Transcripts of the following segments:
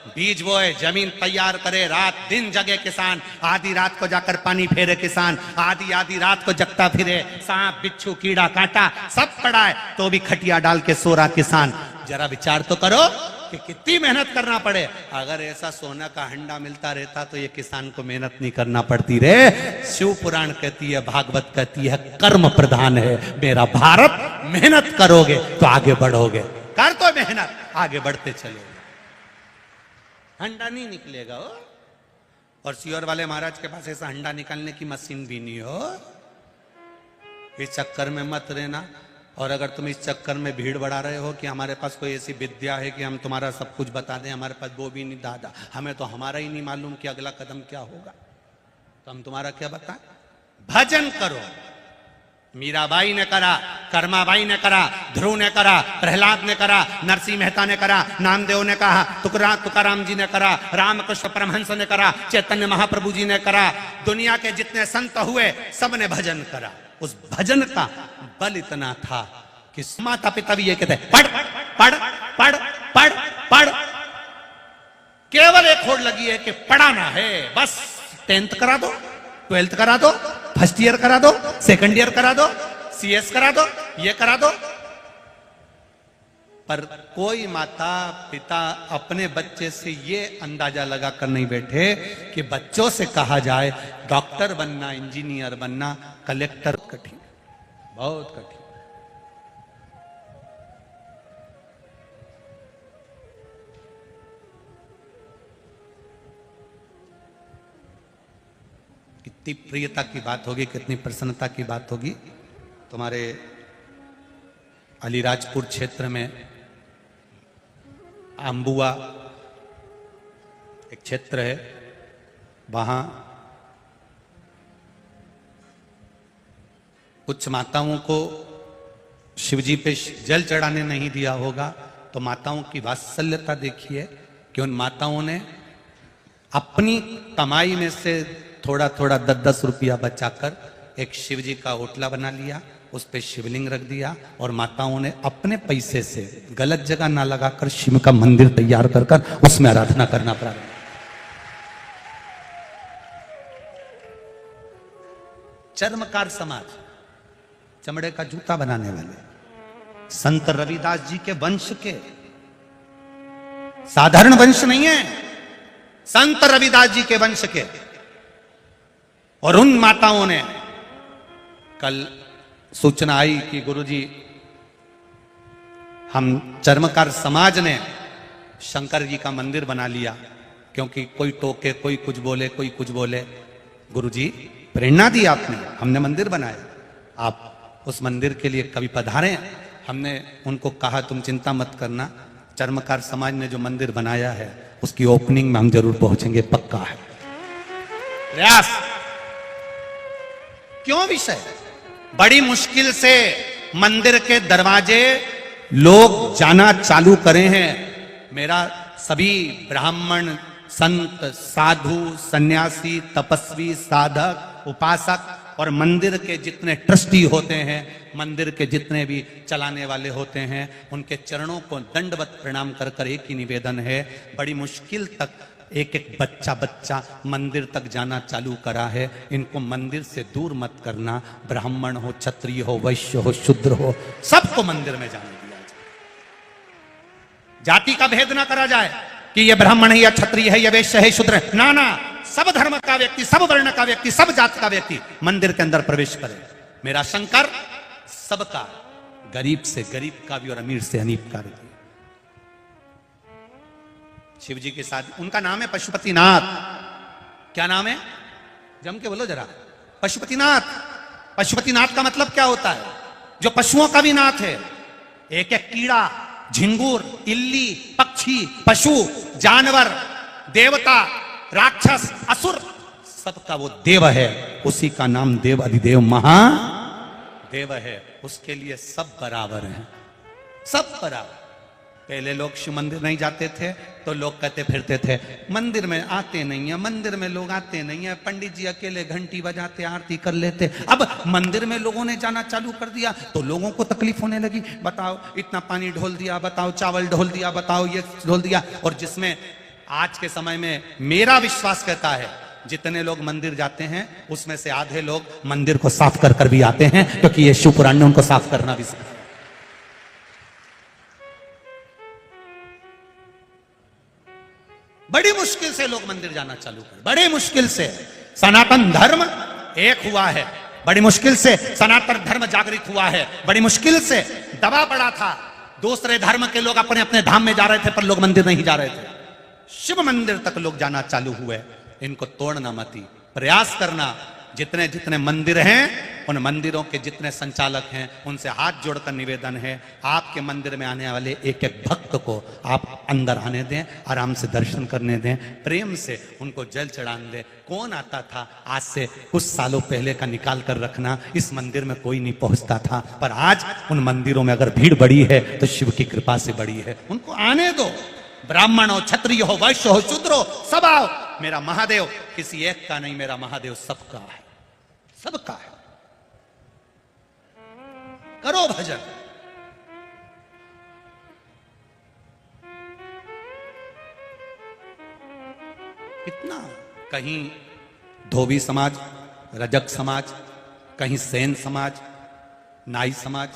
बीज बोए, जमीन तैयार करे, रात दिन जगे किसान, आधी रात को जाकर पानी फेरे किसान, आधी आधी रात को जगता फिरे, सांप बिच्छू कीड़ा कांटा सब पड़ा है तो भी खटिया डाल के सो रहा किसान। जरा विचार तो करो कि कितनी मेहनत करना पड़े। अगर ऐसा सोना का हंडा मिलता रहता तो ये किसान को मेहनत नहीं करना पड़ती रे। शिव पुराण कहती है, भागवत कहती है, कर्म प्रधान है मेरा भारत। मेहनत करोगे तो आगे बढ़ोगे, कर तो मेहनत, आगे बढ़ते चलोगे, हंडा नहीं निकलेगा हो। और सियोर वाले महाराज के पास ऐसा हंडा निकालने की मशीन भी नहीं हो। इस चक्कर में मत रहना। और अगर तुम इस चक्कर में भीड़ बढ़ा रहे हो कि हमारे पास कोई ऐसी विद्या है कि हम तुम्हारा सब कुछ बता दें, हमारे पास वो भी नहीं दादा, हमें तो हमारा ही नहीं मालूम कि अगला कदम क्या होगा, तो हम तुम्हारा क्या बताएं। भजन करो। मीराबाई ने करा, कर्माबाई ने करा, ध्रुव ने करा, प्रहलाद ने करा, नरसिंह मेहता ने करा, नामदेव ने कहा, तुकाराम जी ने करा, रामकृष्ण परमहंस ने करा, चैतन्य महाप्रभु जी ने करा, दुनिया के जितने संत हुए सब ने भजन करा। उस भजन का बल इतना था कि माता पिता भी ये कहते पढ़ पढ़ पढ़ पढ़ पढ़। केवल एक होड़ लगी है कि पढ़ाना है बस। 10th करा दो, 12th करा दो, फर्स्ट ईयर करा दो, सेकंड ईयर करा दो, CS करा दो, ये करा दो। पर कोई माता पिता अपने बच्चे से ये अंदाजा लगा कर नहीं बैठे कि बच्चों से कहा जाए डॉक्टर बनना, इंजीनियर बनना, कलेक्टर, कठिन, बहुत कठिन। कितनी प्रियता की बात होगी, कितनी प्रसन्नता की बात होगी। तुम्हारे अलीराजपुर क्षेत्र में अंबुआ एक क्षेत्र है, वहां कुछ माताओं को शिवजी पे जल चढ़ाने नहीं दिया होगा, तो माताओं की वात्सल्यता देखिए कि उन माताओं ने अपनी कमाई में से थोड़ा थोड़ा 10-10 रुपया बचाकर एक शिवजी का होटला बना लिया, उस पे शिवलिंग रख दिया और माताओं ने अपने पैसे से गलत जगह ना लगाकर शिव का मंदिर तैयार कर कर उसमें आराधना करना प्रारंभ। चर्मकार समाज, चमड़े का जूता बनाने वाले, संत रविदास जी के वंश के, साधारण वंश नहीं है, संत रविदास जी के वंश के। और उन माताओं ने कल सूचना आई कि गुरुजी हम चर्मकार समाज ने शंकर जी का मंदिर बना लिया, क्योंकि कोई टोके, कोई कुछ बोले, कोई कुछ बोले। गुरुजी प्रेरणा दी आपने, हमने मंदिर बनाया, आप उस मंदिर के लिए कभी पधारें। हमने उनको कहा तुम चिंता मत करना, चर्मकार समाज ने जो मंदिर बनाया है उसकी ओपनिंग में हम जरूर पहुंचेंगे, पक्का है प्रयास। क्यों विषय? बड़ी मुश्किल से मंदिर के दरवाजे लोग जाना चालू करे हैं। मेरा सभी ब्राह्मण, संत, साधु, सन्यासी, तपस्वी, साधक, उपासक और मंदिर के जितने ट्रस्टी होते हैं, मंदिर के जितने भी चलाने वाले होते हैं, उनके चरणों को दंडवत प्रणाम कर कर एक ही निवेदन है, बड़ी मुश्किल तक एक एक बच्चा मंदिर तक जाना चालू करा है, इनको मंदिर से दूर मत करना। ब्राह्मण हो, क्षत्रिय हो, वैश्य हो, शूद्र हो, सबको मंदिर में जाने दिया जाए। जाति का भेद ना करा जाए कि ये ब्राह्मण है या क्षत्रिय है या वैश्य है, शूद्र है, ना ना, सब धर्म का व्यक्ति, सब वर्ण का व्यक्ति, सब जात का व्यक्ति मंदिर के अंदर प्रवेश करे। मेरा शंकर सबका, गरीब से गरीब का भी और अमीर से अमीर का भी। शिव जी के साथ उनका नाम है पशुपतिनाथ। क्या नाम है? जम के बोलो जरा। पशुपतिनाथ। पशुपतिनाथ का मतलब क्या होता है? जो पशुओं का भी नाथ है। एक एक कीड़ा, झिंगुर, इल्ली, पक्षी, पशु, जानवर, देवता, राक्षस, असुर, सबका वो देव है। उसी का नाम देव अधिदेव महादेव है। उसके लिए सब बराबर हैं, सब बराबर। पहले लोग शिव मंदिर नहीं जाते थे तो लोग कहते फिरते थे मंदिर में आते नहीं है, मंदिर में लोग आते नहीं है, पंडित जी अकेले घंटी बजाते आरती कर लेते। अब मंदिर में लोगों ने जाना चालू कर दिया तो लोगों को तकलीफ होने लगी। बताओ इतना पानी ढोल दिया, बताओ चावल ढोल दिया, बताओ ये ढोल दिया। और जिसमें आज के समय में मेरा विश्वास कहता है जितने लोग मंदिर जाते हैं उसमें से आधे लोग मंदिर को साफ कर कर भी आते हैं, क्योंकि ये शिव पुराण ने उनको साफ करना भी सिखाया। बड़ी मुश्किल से लोग मंदिर जाना चालू कर, बड़ी मुश्किल से सनातन धर्म एक हुआ है, बड़ी मुश्किल से सनातन धर्म जागृत हुआ है, बड़ी मुश्किल से दबा पड़ा था। दूसरे धर्म के लोग अपने अपने धाम में जा रहे थे पर लोग मंदिर नहीं जा रहे थे। शिव मंदिर तक लोग जाना चालू हुए। इनको तोड़ना मती, प्रयास करना। जितने जितने मंदिर हैं उन मंदिरों के जितने संचालक हैं उनसे हाथ जोड़कर निवेदन है, आपके मंदिर में आने वाले एक एक भक्त को आप अंदर आने दें, आराम से दर्शन करने दें, प्रेम से उनको जल चढ़ाने दें। कौन आता था आज से कुछ सालों पहले का निकाल कर रखना, इस मंदिर में कोई नहीं पहुंचता था, पर आज उन मंदिरों में अगर भीड़ बड़ी है तो शिव की कृपा से बड़ी है। उनको आने दो, ब्राह्मण हो, क्षत्रिय हो, वैश्य हो, शूद्र हो, सब आओ। मेरा महादेव किसी एक का नहीं, मेरा महादेव सबका है, सबका है। करो भजन। कितना कहीं धोबी समाज, रजक समाज, कहीं सेन समाज, नाई समाज,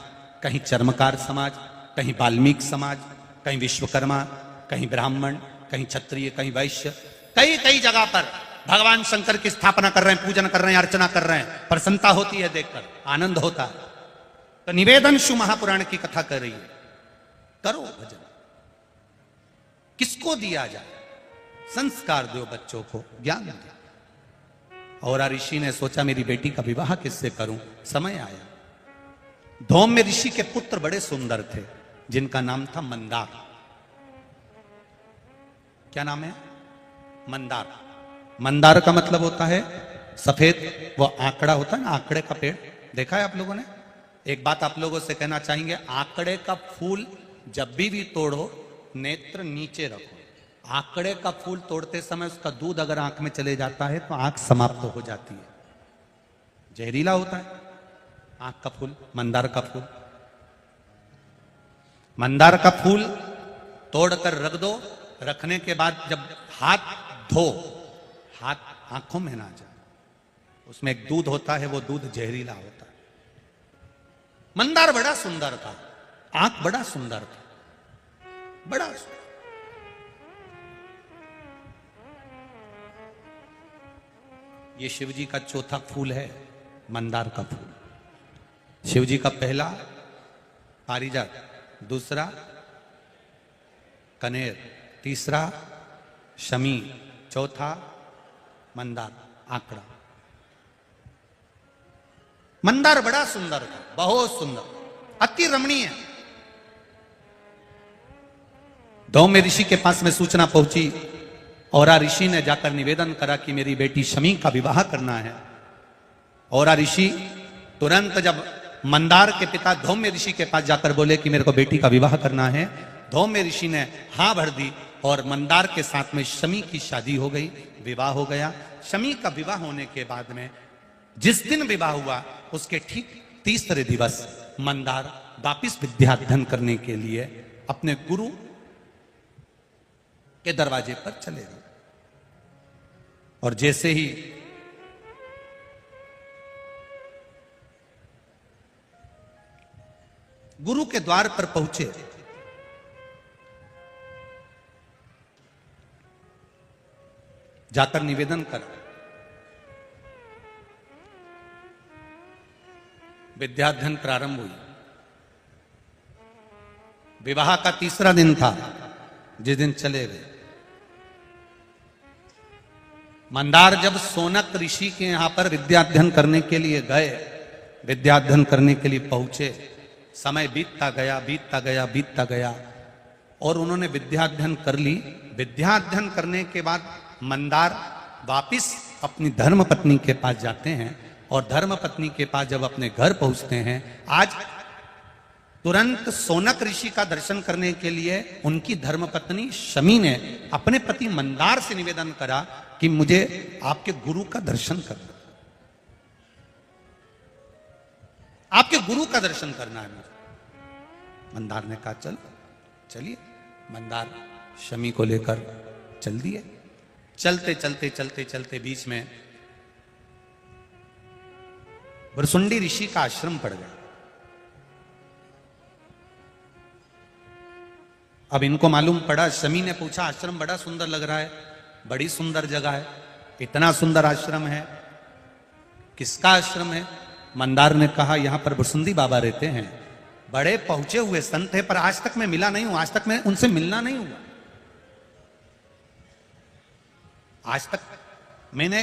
कहीं चर्मकार समाज, कहीं वाल्मीकि समाज, कहीं विश्वकर्मा, कहीं ब्राह्मण, कहीं क्षत्रिय, कहीं वैश्य, कई कई जगह पर भगवान शंकर की स्थापना कर रहे हैं, पूजन कर रहे हैं, अर्चना कर रहे हैं। प्रसन्नता होती है, देखकर आनंद होता है। तो निवेदन शिव महापुराण की कथा कर रही है, करो भजन। किसको दिया जाए? संस्कार दो बच्चों को, ज्ञान दो। और ऋषि ने सोचा मेरी बेटी का विवाह किससे करूं? समय आया। धौम्य ऋषि के पुत्र बड़े सुंदर थे जिनका नाम था मंदार। क्या नाम है? मंदार। मंदार का मतलब होता है सफेद, वो आंकड़ा होता है ना, आंकड़े का पेड़ देखा है आप लोगों ने? एक बात आप लोगों से कहना चाहेंगे, आंकड़े का फूल जब भी तोड़ो नेत्र नीचे रखो। आंकड़े का फूल तोड़ते समय उसका दूध अगर आंख में चले जाता है तो आंख समाप्त हो जाती है, जहरीला होता है आंख का फूल, मंदार का फूल। मंदार का फूल तोड़कर रख दो, रखने के बाद जब हाथ धो, हाथ आंखों में ना जाए, उसमें एक दूध होता है, वो दूध जहरीला होता है। मंदार बड़ा सुंदर था, आंख बड़ा सुंदर था, बड़ा सुंदर। ये शिवजी का चौथा फूल है, मंदार का फूल। शिवजी का पहला पारिजात, दूसरा कनेर, तीसरा शमी, चौथा मंदार, आंकड़ा। मंदार बड़ा सुंदर था, बहुत सुंदर, अति रमणीय। धौम्य ऋषि के पास में सूचना पहुंची और ऋषि ने जाकर निवेदन करा कि मेरी बेटी शमी का विवाह करना है। और ऋषि तुरंत जब मंदार के पिता धौम्य ऋषि के पास जाकर बोले कि मेरे को बेटी का विवाह करना है, धौम्य ऋषि ने हाँ भर दी और मंदार के साथ में शमी की शादी हो गई, विवाह हो गया। शमी का विवाह होने के बाद में जिस दिन विवाह हुआ उसके ठीक तीसरे दिवस मंदार वापिस विद्या अध्ययन करने के लिए अपने गुरु के दरवाजे पर चले गए। और जैसे ही गुरु के द्वार पर पहुंचे, जाकर निवेदन कर, विद्याध्ययन प्रारंभ हुई। विवाह का तीसरा दिन था जिस दिन चले गए। मंदार जब सोनक ऋषि के यहां पर विद्याध्ययन करने के लिए गए, विद्याध्ययन करने के लिए पहुंचे, समय बीतता गया, बीतता गया, बीतता गया और उन्होंने विद्याध्ययन कर ली। विद्याध्ययन करने के बाद मंदार वापिस अपनी धर्मपत्नी के पास जाते हैं और धर्मपत्नी के पास जब अपने घर पहुंचते हैं, आज तुरंत सोनक ऋषि का दर्शन करने के लिए उनकी धर्मपत्नी शमी ने अपने पति मंदार से निवेदन करा कि मुझे आपके गुरु का दर्शन करना, आपके गुरु का दर्शन करना है मुझे। मंदार ने कहा चल, चलिए। मंदार शमी को लेकर चल दिए। चलते चलते चलते चलते बीच में भुरसुंडी ऋषि का आश्रम पड़ गया। अब इनको मालूम पड़ा, शमी ने पूछा आश्रम बड़ा सुंदर लग रहा है, बड़ी सुंदर जगह है, इतना सुंदर आश्रम है, किसका आश्रम है? मंदार ने कहा यहां पर भुरसुंडी बाबा रहते हैं, बड़े पहुंचे हुए संत है, पर आज तक मैं मिला नहीं हूं, आज तक मैं उनसे मिलना नहीं हुआ, आज तक मैंने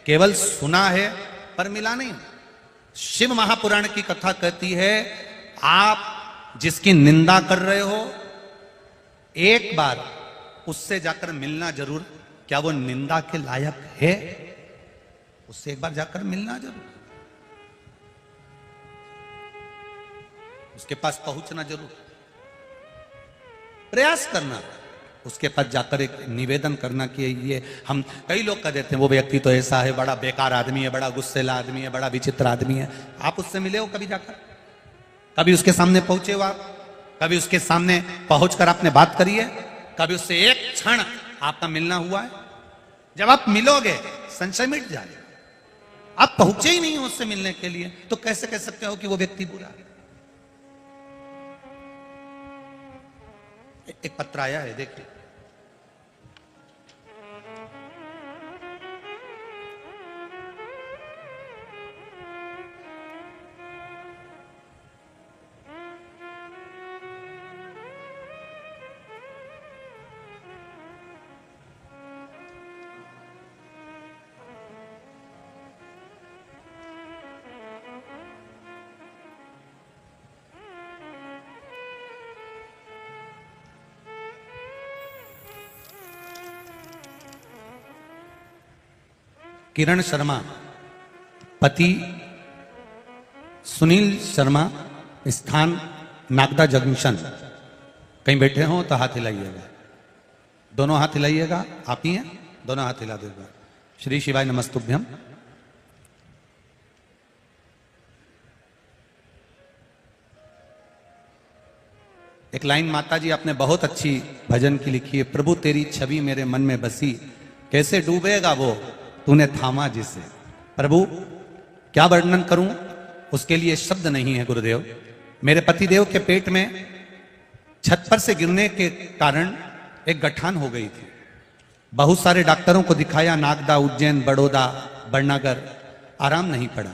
केवल सुना है पर मिला नहीं। शिव महापुराण की कथा कहती है आप जिसकी निंदा कर रहे हो एक बार उससे जाकर मिलना जरूर। क्या वो निंदा के लायक है? उससे एक बार जाकर मिलना जरूर, उसके पास पहुंचना जरूर, प्रयास करना, उसके पास जाकर एक निवेदन करना कि ये हम, कई लोग कह देते हैं वो व्यक्ति तो ऐसा है, बड़ा बेकार आदमी है, बड़ा गुस्सेला आदमी है, बड़ा विचित्र आदमी है। आप उससे मिले हो कभी जाकर? कभी उसके सामने पहुंचे हो आप? कभी उसके सामने पहुंचकर आपने बात करी है? कभी उससे एक क्षण आपका मिलना हुआ है? जब आप मिलोगे संशय मिट जाएगा। आप पहुंचे ही नहीं हो उससे मिलने के लिए तो कैसे कह सकते हो कि वो व्यक्ति बुरा है? एक पत्र आया है, देखिए। किरण शर्मा, पति सुनील शर्मा, स्थान नागदा जंक्शन। कहीं बैठे हो तो हाथ हिलाइएगा, दोनों हाथ हिलाइएगा। आप ही हैं? दोनों हाथ हिला देगा। श्री शिवाय नमस्तुभ्यम। एक लाइन माता जी आपने बहुत अच्छी भजन की लिखी है, प्रभु तेरी छवि मेरे मन में बसी, कैसे डूबेगा वो तूने थामा जिसे। प्रभु क्या वर्णन करूं, उसके लिए शब्द नहीं है गुरुदेव। मेरे पतिदेव के पेट में छत पर से गिरने के कारण एक गठान हो गई थी। बहुत सारे डॉक्टरों को दिखाया, नागदा, उज्जैन, बड़ौदा, बड़नगर, आराम नहीं पड़ा।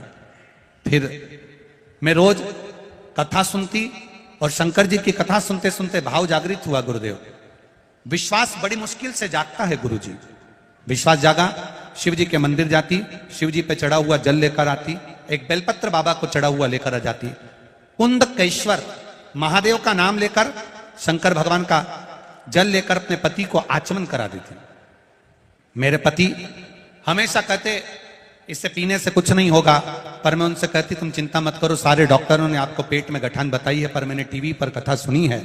फिर मैं रोज कथा सुनती और शंकर जी की कथा सुनते सुनते भाव जागृत हुआ गुरुदेव। विश्वास बड़ी मुश्किल से जागता है गुरु जी। विश्वास जागा, शिव जी के मंदिर जाती, शिव जी पे चढ़ा हुआ जल लेकर आती, एक बेलपत्र बाबा को चढ़ा हुआ लेकर आ जाती, कुंदकेश्वर महादेव का नाम लेकर, शंकर भगवान का जल लेकर अपने पति को आचमन करा देती। मेरे पति हमेशा कहते इससे पीने से कुछ नहीं होगा, पर मैं उनसे कहती तुम चिंता मत करो, सारे डॉक्टरों ने आपको पेट में गठान बताई है, पर मैंने टीवी पर कथा सुनी है,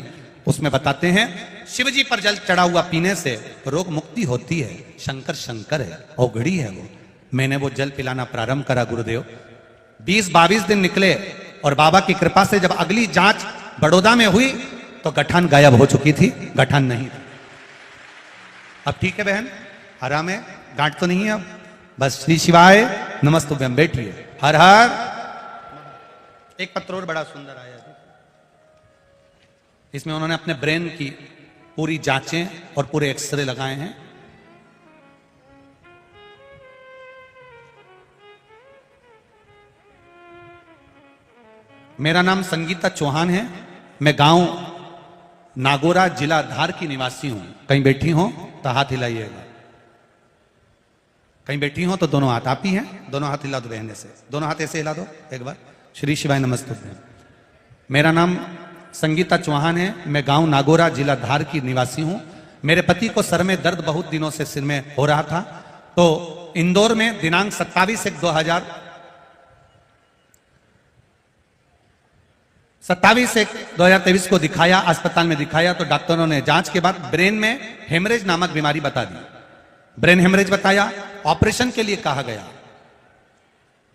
उसमें बताते हैं शिव जी पर जल चढ़ा हुआ पीने से रोग मुक्ति होती है। शंकर शंकर है, औघड़ी है वो। मैंने वो जल पिलाना प्रारंभ करा गुरुदेव। 20-22 दिन निकले और बाबा की कृपा से जब अगली जांच बड़ौदा में हुई तो गठान गायब हो चुकी थी, गठान नहीं थी। अब ठीक है बहन, आराम है, गांठ तो नहीं है अब। बस श्री शिवाय नमस्तुभ्यम, बैठिए। हर हर। एक पत्र और बड़ा सुंदर आया, इसमें उन्होंने अपने ब्रेन की पूरी जांचें और पूरे एक्सरे लगाए हैं। मेरा नाम संगीता चौहान है, मैं गांव नागौरा, जिला धार की निवासी हूं। कहीं बैठी हो तो हाथ हिलाइएगा, कहीं बैठी हो तो दोनों हाथ। आप ही हैं? दोनों हाथ हिला दो बहने से, दोनों हाथ ऐसे हिला दो एक बार। श्री शिवाय नमस्तुभ्यम। मेरा नाम संगीता चौहान है, मैं गांव नागौरा, जिला धार की निवासी हूं। मेरे पति को सर में दर्द बहुत दिनों से सिर में हो रहा था, तो इंदौर में दिनांक 27/1/2023 को दिखाया, अस्पताल में दिखाया, तो डॉक्टरों ने जांच के बाद ब्रेन में हेमरेज नामक बीमारी बता दी। ब्रेन हेमरेज बताया, ऑपरेशन के लिए कहा गया।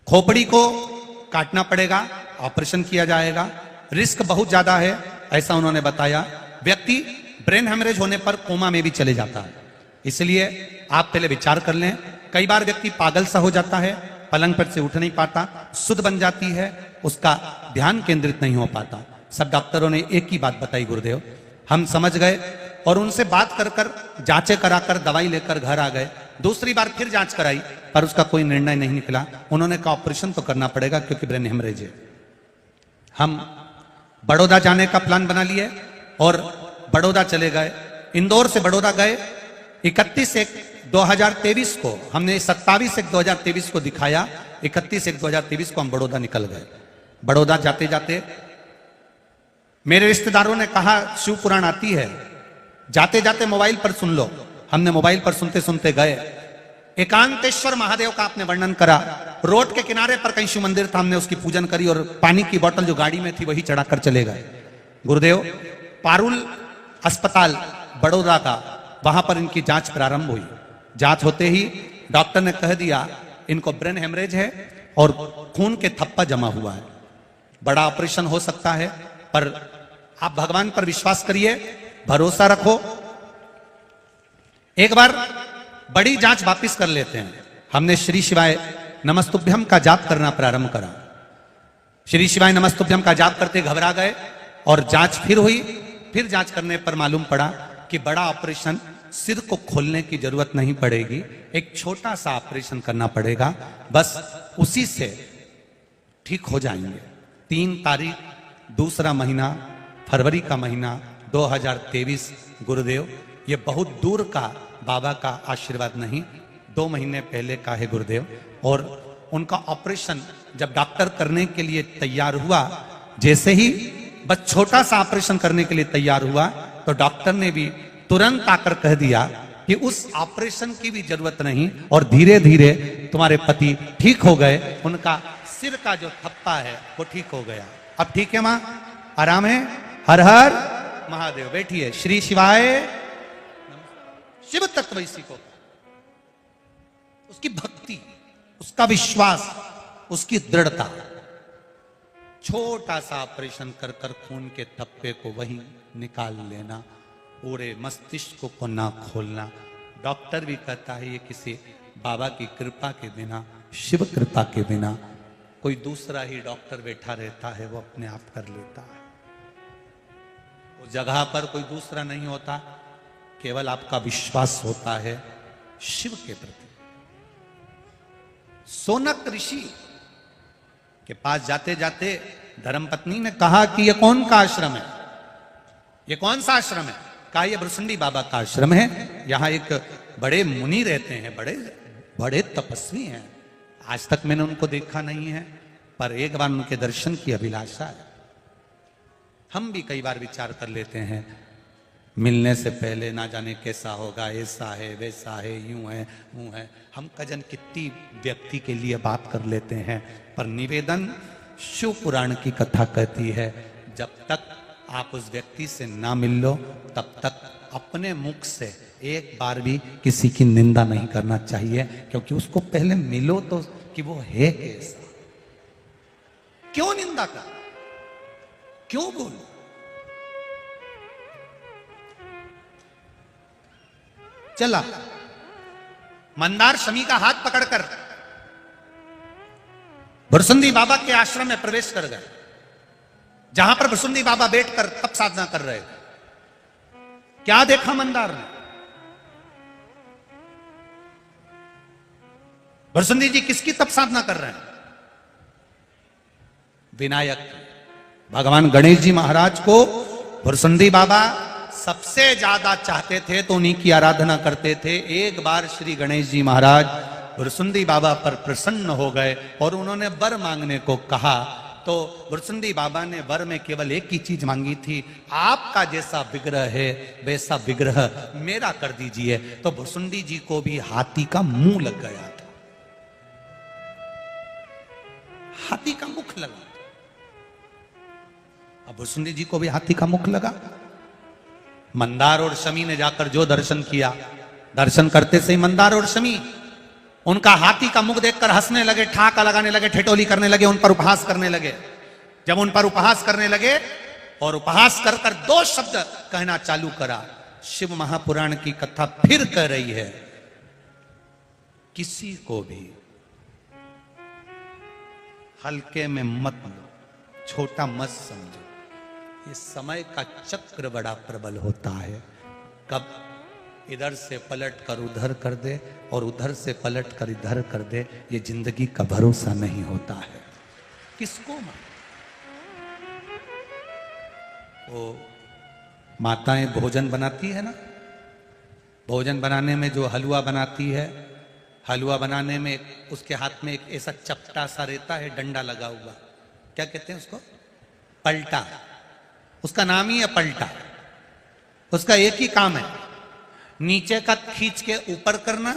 खोपड़ी को काटना पड़ेगा, ऑपरेशन किया जाएगा, रिस्क बहुत ज्यादा है, ऐसा उन्होंने बताया। व्यक्ति ब्रेन हेमरेज होने पर कोमा में भी चले जाता है, इसलिए आप पहले विचार कर लें। कई बार व्यक्ति पागल सा हो जाता है, पलंग पर से उठ नहीं पाता, सुध बन जाती है, उसका ध्यान केंद्रित नहीं हो पाता। सब डॉक्टरों ने एक ही बात बताई गुरुदेव, हम समझ गए और उनसे बात कर कर जांचें कराकर दवाई लेकर घर आ गए। दूसरी बार फिर जांच कराई पर उसका कोई निर्णय नहीं निकला। उन्होंने कहा ऑपरेशन तो करना पड़ेगा क्योंकि ब्रेन हेमरेज है। हम बड़ौदा जाने का प्लान बना लिए और बड़ौदा चले गए। इंदौर से बड़ौदा गए। 31/1/2023 को हमने 27/1/2023 को दिखाया। 31/1/2023 को हम बड़ौदा निकल गए। बड़ौदा जाते जाते मेरे रिश्तेदारों ने कहा शिव पुराण आती है, जाते जाते मोबाइल पर सुन लो। हमने मोबाइल पर सुनते सुनते गए। एकांतेश्वर महादेव का आपने वर्णन करा। रोड के किनारे पर कहीं शिव मंदिर था, हमने उसकी पूजन करी और पानी की बोतल जो गाड़ी में थी वही चढ़ाकर चले गए। गुरुदेव पारुल अस्पताल बड़ौदा का, वहां पर इनकी जांच प्रारंभ हुई। जांच होते ही डॉक्टर ने कह दिया इनको ब्रेन हेमरेज है और खून के थप्पा जमा हुआ है, बड़ा ऑपरेशन हो सकता है, पर आप भगवान पर विश्वास करिए, भरोसा रखो। एक बार बड़ी जांच वापिस कर लेते हैं। हमने श्री शिवाय नमस्तुभ्यम का जाप करना प्रारंभ करा। श्री शिवाय नमस्तुभ्यम का जाप करते घबरा गए और जांच फिर हुई। फिर जांच करने पर मालूम पड़ा कि बड़ा ऑपरेशन, सिर को खोलने की जरूरत नहीं पड़ेगी, एक छोटा सा ऑपरेशन करना पड़ेगा, बस उसी से ठीक हो जाएंगे। 3 तारीख 2 महीना फरवरी का महीना 2023। गुरुदेव ये बहुत दूर का बाबा का आशीर्वाद नहीं, 2 महीने पहले का है गुरुदेव। और उनका ऑपरेशन जब डॉक्टर करने के लिए तैयार हुआ, जैसे ही बस छोटा सा ऑपरेशन करने के लिए तैयार हुआ तो डॉक्टर ने भी तुरंत आकर कह दिया कि उस ऑपरेशन की भी जरूरत नहीं और धीरे धीरे तुम्हारे पति ठीक हो गए, उनका सिर का जो थप्पा है वो ठीक हो गया। अब ठीक है मां, आराम है। हर हर महादेव। बैठिए। श्री शिवाय। शिव तत्व इसी को, उसकी भक्ति, उसका विश्वास, उसकी दृढ़ता। छोटा सा ऑपरेशन कर कर खून के थप्पे को वहीं निकाल लेना, पूरे मस्तिष्क को ना खोलना। डॉक्टर भी कहता है ये किसी बाबा की कृपा के बिना, शिव कृपा के बिना, कोई दूसरा ही डॉक्टर बैठा रहता है वो अपने आप कर लेता है। उस जगह पर कोई दूसरा नहीं होता, केवल आपका विश्वास होता है शिव के प्रति। सोनक ऋषि के पास जाते जाते धर्मपत्नी ने कहा कि यह कौन का आश्रम है, ये कौन सा आश्रम है? कहा यह भुरसुंडी बाबा का आश्रम है। यहां एक बड़े मुनि रहते हैं, बड़े बड़े तपस्वी हैं। आज तक मैंने उनको देखा नहीं है, पर एक बार उनके दर्शन की अभिलाषा है। हम भी कई बार विचार कर लेते हैं, मिलने से पहले ना जाने कैसा होगा, ऐसा है वैसा है, यूं है यूं है। हम कजन कितनी व्यक्ति के लिए बात कर लेते हैं, पर निवेदन शिव पुराण की कथा कहती है, जब तक आप उस व्यक्ति से ना मिल लो तब तक अपने मुख से एक बार भी किसी की निंदा नहीं करना चाहिए, क्योंकि उसको पहले मिलो तो कि वो है कैसा। क्यों निंदा कर, क्यों बोलो? चला मंदार शमी का हाथ पकड़कर भुरसुंडी बाबा के आश्रम में प्रवेश कर गए, जहां पर भुरसुंडी बाबा बैठकर तप साधना कर रहे थे। क्या देखा मंदार ने? भुरसुंडी जी किसकी तप साधना कर रहे हैं? विनायक भगवान गणेश जी महाराज को भुरसुंडी बाबा सबसे ज्यादा चाहते थे, तो उन्हीं की आराधना करते थे। एक बार श्री गणेश जी महाराज भुरसुंडी बाबा पर प्रसन्न हो गए और उन्होंने वर मांगने को कहा, तो भुरसुंडी बाबा ने वर में केवल एक ही चीज मांगी थी, आपका जैसा विग्रह है वैसा विग्रह मेरा कर दीजिए। तो भुरसुंडी जी को भी हाथी का मुंह लग गया था, हाथी का मुख लगा। अब भुरसुंडी जी को भी हाथी का मुख लगा। मंदार और शमी ने जाकर जो दर्शन किया, दर्शन करते से ही मंदार और शमी उनका हाथी का मुख देखकर हंसने लगे, ठाका लगाने लगे, ठेठोली करने लगे, उन पर उपहास करने लगे। जब उन पर उपहास करने लगे और उपहास कर कर 2 शब्द कहना चालू करा, शिव महापुराण की कथा फिर कह रही है, किसी को भी हल्के में मत लो, छोटा मत समझो। ये समय का चक्र बड़ा प्रबल होता है, कब इधर से पलट कर उधर कर दे और उधर से पलट कर इधर कर दे, ये जिंदगी का भरोसा नहीं होता है। किसको वो माताएं भोजन बनाती है ना, भोजन बनाने में जो हलवा बनाती है, हलवा बनाने में उसके हाथ में एक ऐसा चपटा सा रहता है, डंडा लगा हुआ, क्या कहते हैं उसको? पलटा। उसका नाम ही है पलटा। उसका एक ही काम है, नीचे का खींच के ऊपर करना,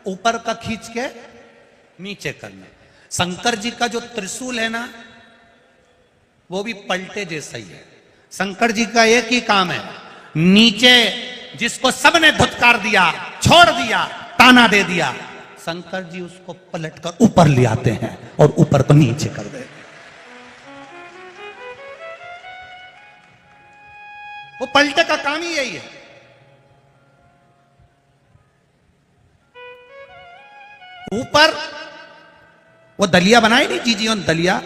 ऊपर का खींच के नीचे करना। शंकर जी का जो त्रिशूल है ना, वो भी पलटे जैसा ही है। शंकर जी का एक ही काम है, नीचे जिसको सबने धुतकार दिया, छोड़ दिया, ताना दे दिया, शंकर जी उसको पलट कर ऊपर ले आते हैं और ऊपर को नीचे कर देते हैं। वो पलटे का काम ही यही है। ऊपर वो दलिया बनाई नहीं जीजी, और दलिया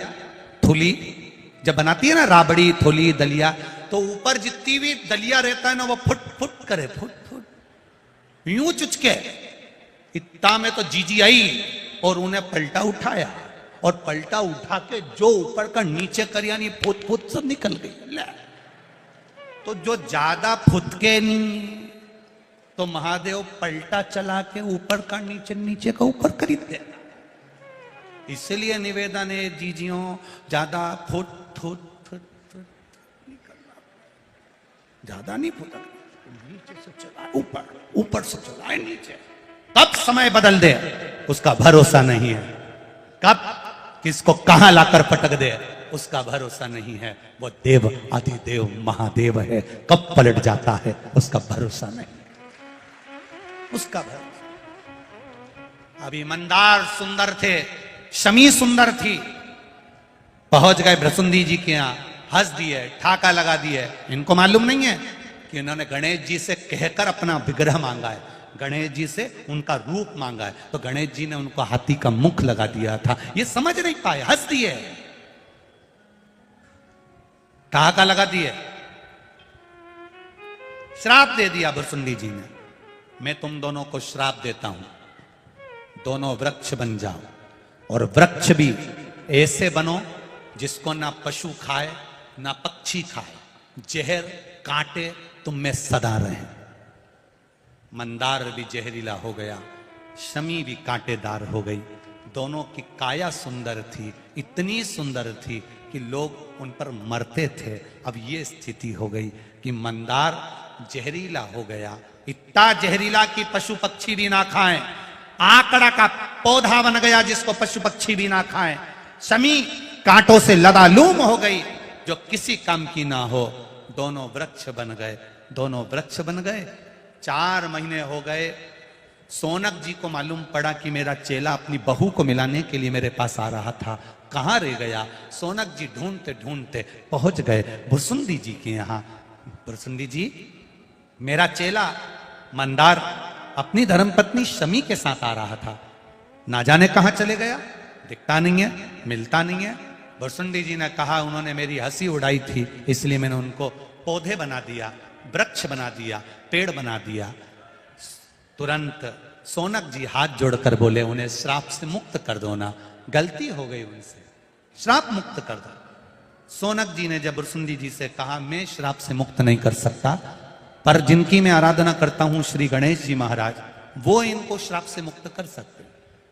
थोली जब बनाती है ना, राबड़ी थोली दलिया, तो ऊपर जितनी भी दलिया रहता है ना, वो फुट फुट करे, फुट फुट यूं चुचके। इतना में तो जीजी आई और उन्हें पलटा उठाया, और पलटा उठा के जो ऊपर का नीचे कर, यानी फुट फुट सब निकल गई। तो जो ज्यादा फुटके नहीं, तो महादेव पलटा चला के ऊपर का नीचे, नीचे का ऊपर खरीद दे। इसलिए निवेदन है जीजियों, ज्यादा फुट फुट फुट फुट नहीं करना, ज्यादा नहीं फुटक, नीचे से चला ऊपर, ऊपर से चलाए नीचे। कब समय बदल दे उसका भरोसा नहीं है, कब किसको कहां लाकर पटक दे उसका भरोसा नहीं है। वो देव आदिदेव महादेव है, कब पलट जाता है उसका भरोसा नहीं, उसका भरोसा। अभी मंदार सुंदर थे, शमी सुंदर थी, पहुंच गए भृसुंडी जी के यहां, हंस दिए, ठाका लगा दिए। इनको मालूम नहीं है कि इन्होंने गणेश जी से कहकर अपना विग्रह मांगा है, गणेश जी से उनका रूप मांगा है, तो गणेश जी ने उनको हाथी का मुख लगा दिया था। ये समझ नहीं पाए, हंस दिए, ठहाका लगा दिए, श्राप दे दिया भृसुंडी जी ने। मैं तुम दोनों को श्राप देता हूं, दोनों वृक्ष बन जाओ, और वृक्ष भी ऐसे बनो जिसको ना पशु खाए ना पक्षी खाए, जहर कांटे तुम में सदा रहे। मंदार भी जहरीला हो गया, शमी भी कांटेदार हो गई। दोनों की काया सुंदर थी, इतनी सुंदर थी कि लोग उन पर मरते थे। अब ये स्थिति हो गई कि मंदार जहरीला हो गया, इतना जहरीला कि पशु पक्षी भी ना खाएं। आकड़ा का पौधा बन गया जिसको पशु पक्षी भी ना खाएं। शमी कांटों से लदालूम हो गई, जो किसी काम की ना हो। दोनों वृक्ष बन गए, दोनों वृक्ष बन गए। 4 महीने हो गए, सोनक जी को मालूम पड़ा कि मेरा चेला अपनी बहू को मिलाने के लिए मेरे पास आ रहा था, कहाँ रह गया। सोनक जी ढूंढते ढूंढते पहुंच गए भृसुंडी जी के यहाँ। भृसुंडी जी, मेरा चेला मंदार अपनी धर्मपत्नी शमी के साथ आ रहा था, ना जाने कहां चले गया, दिखता नहीं है, मिलता नहीं है। भृसुंडी जी ने कहा, उन्होंने मेरी हंसी उड़ाई थी, इसलिए मैंने उनको पौधे बना दिया, वृक्ष बना दिया, पेड़ बना दिया। तुरंत सोनक जी हाथ जोड़कर बोले, उन्हें श्राप से मुक्त कर दो ना, गलती हो गई उनसे, श्राप मुक्त कर दो। सोनक जी ने जब भृसुंडी जी से कहा, मैं श्राप से मुक्त नहीं कर सकता, पर जिनकी मैं आराधना करता हूं श्री गणेश जी महाराज, वो इनको श्राप से मुक्त कर सकते।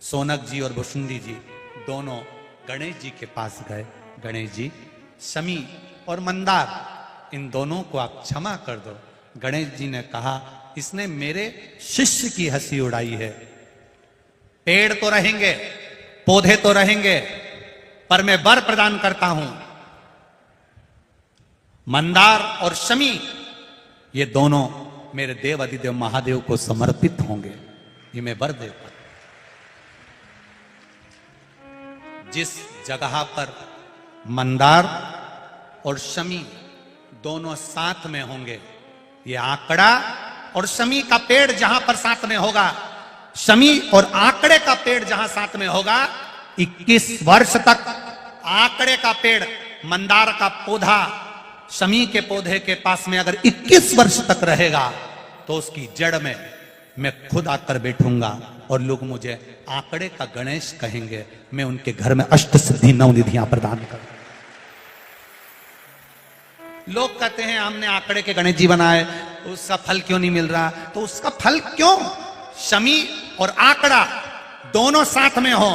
सोनक जी और भृसुंडी जी दोनों गणेश जी के पास गए। गणेश जी, शमी और मंदार, इन दोनों को आप क्षमा कर दो। गणेश जी ने कहा, इसने मेरे शिष्य की हंसी उड़ाई है। पेड़ तो रहेंगे, पौधे तो रहेंगे, पर मैं वर प्रदान करता हूं, मंदार और शमी ये दोनों मेरे देव अधिदेव महादेव को समर्पित होंगे, ये मैं वर देता। जिस जगह पर मंदार और शमी दोनों साथ में होंगे, ये आंकड़ा और शमी का पेड़ जहां पर साथ में होगा, शमी और आंकड़े का पेड़ जहां साथ में होगा, 21 वर्ष तक आंकड़े का पेड़, मंदार का पौधा शमी के पौधे के पास में अगर 21 वर्ष तक रहेगा तो उसकी जड़ में मैं खुद आकर बैठूंगा और लोग मुझे आंकड़े का गणेश कहेंगे। मैं उनके घर में अष्ट सिद्धि 9 निधियां प्रदान करूंगा। लोग कहते हैं हमने आंकड़े के गणेश जी बनाए, उसका फल क्यों नहीं मिल रहा? तो उसका फल क्यों? शमी और आंकड़ा दोनों साथ में हो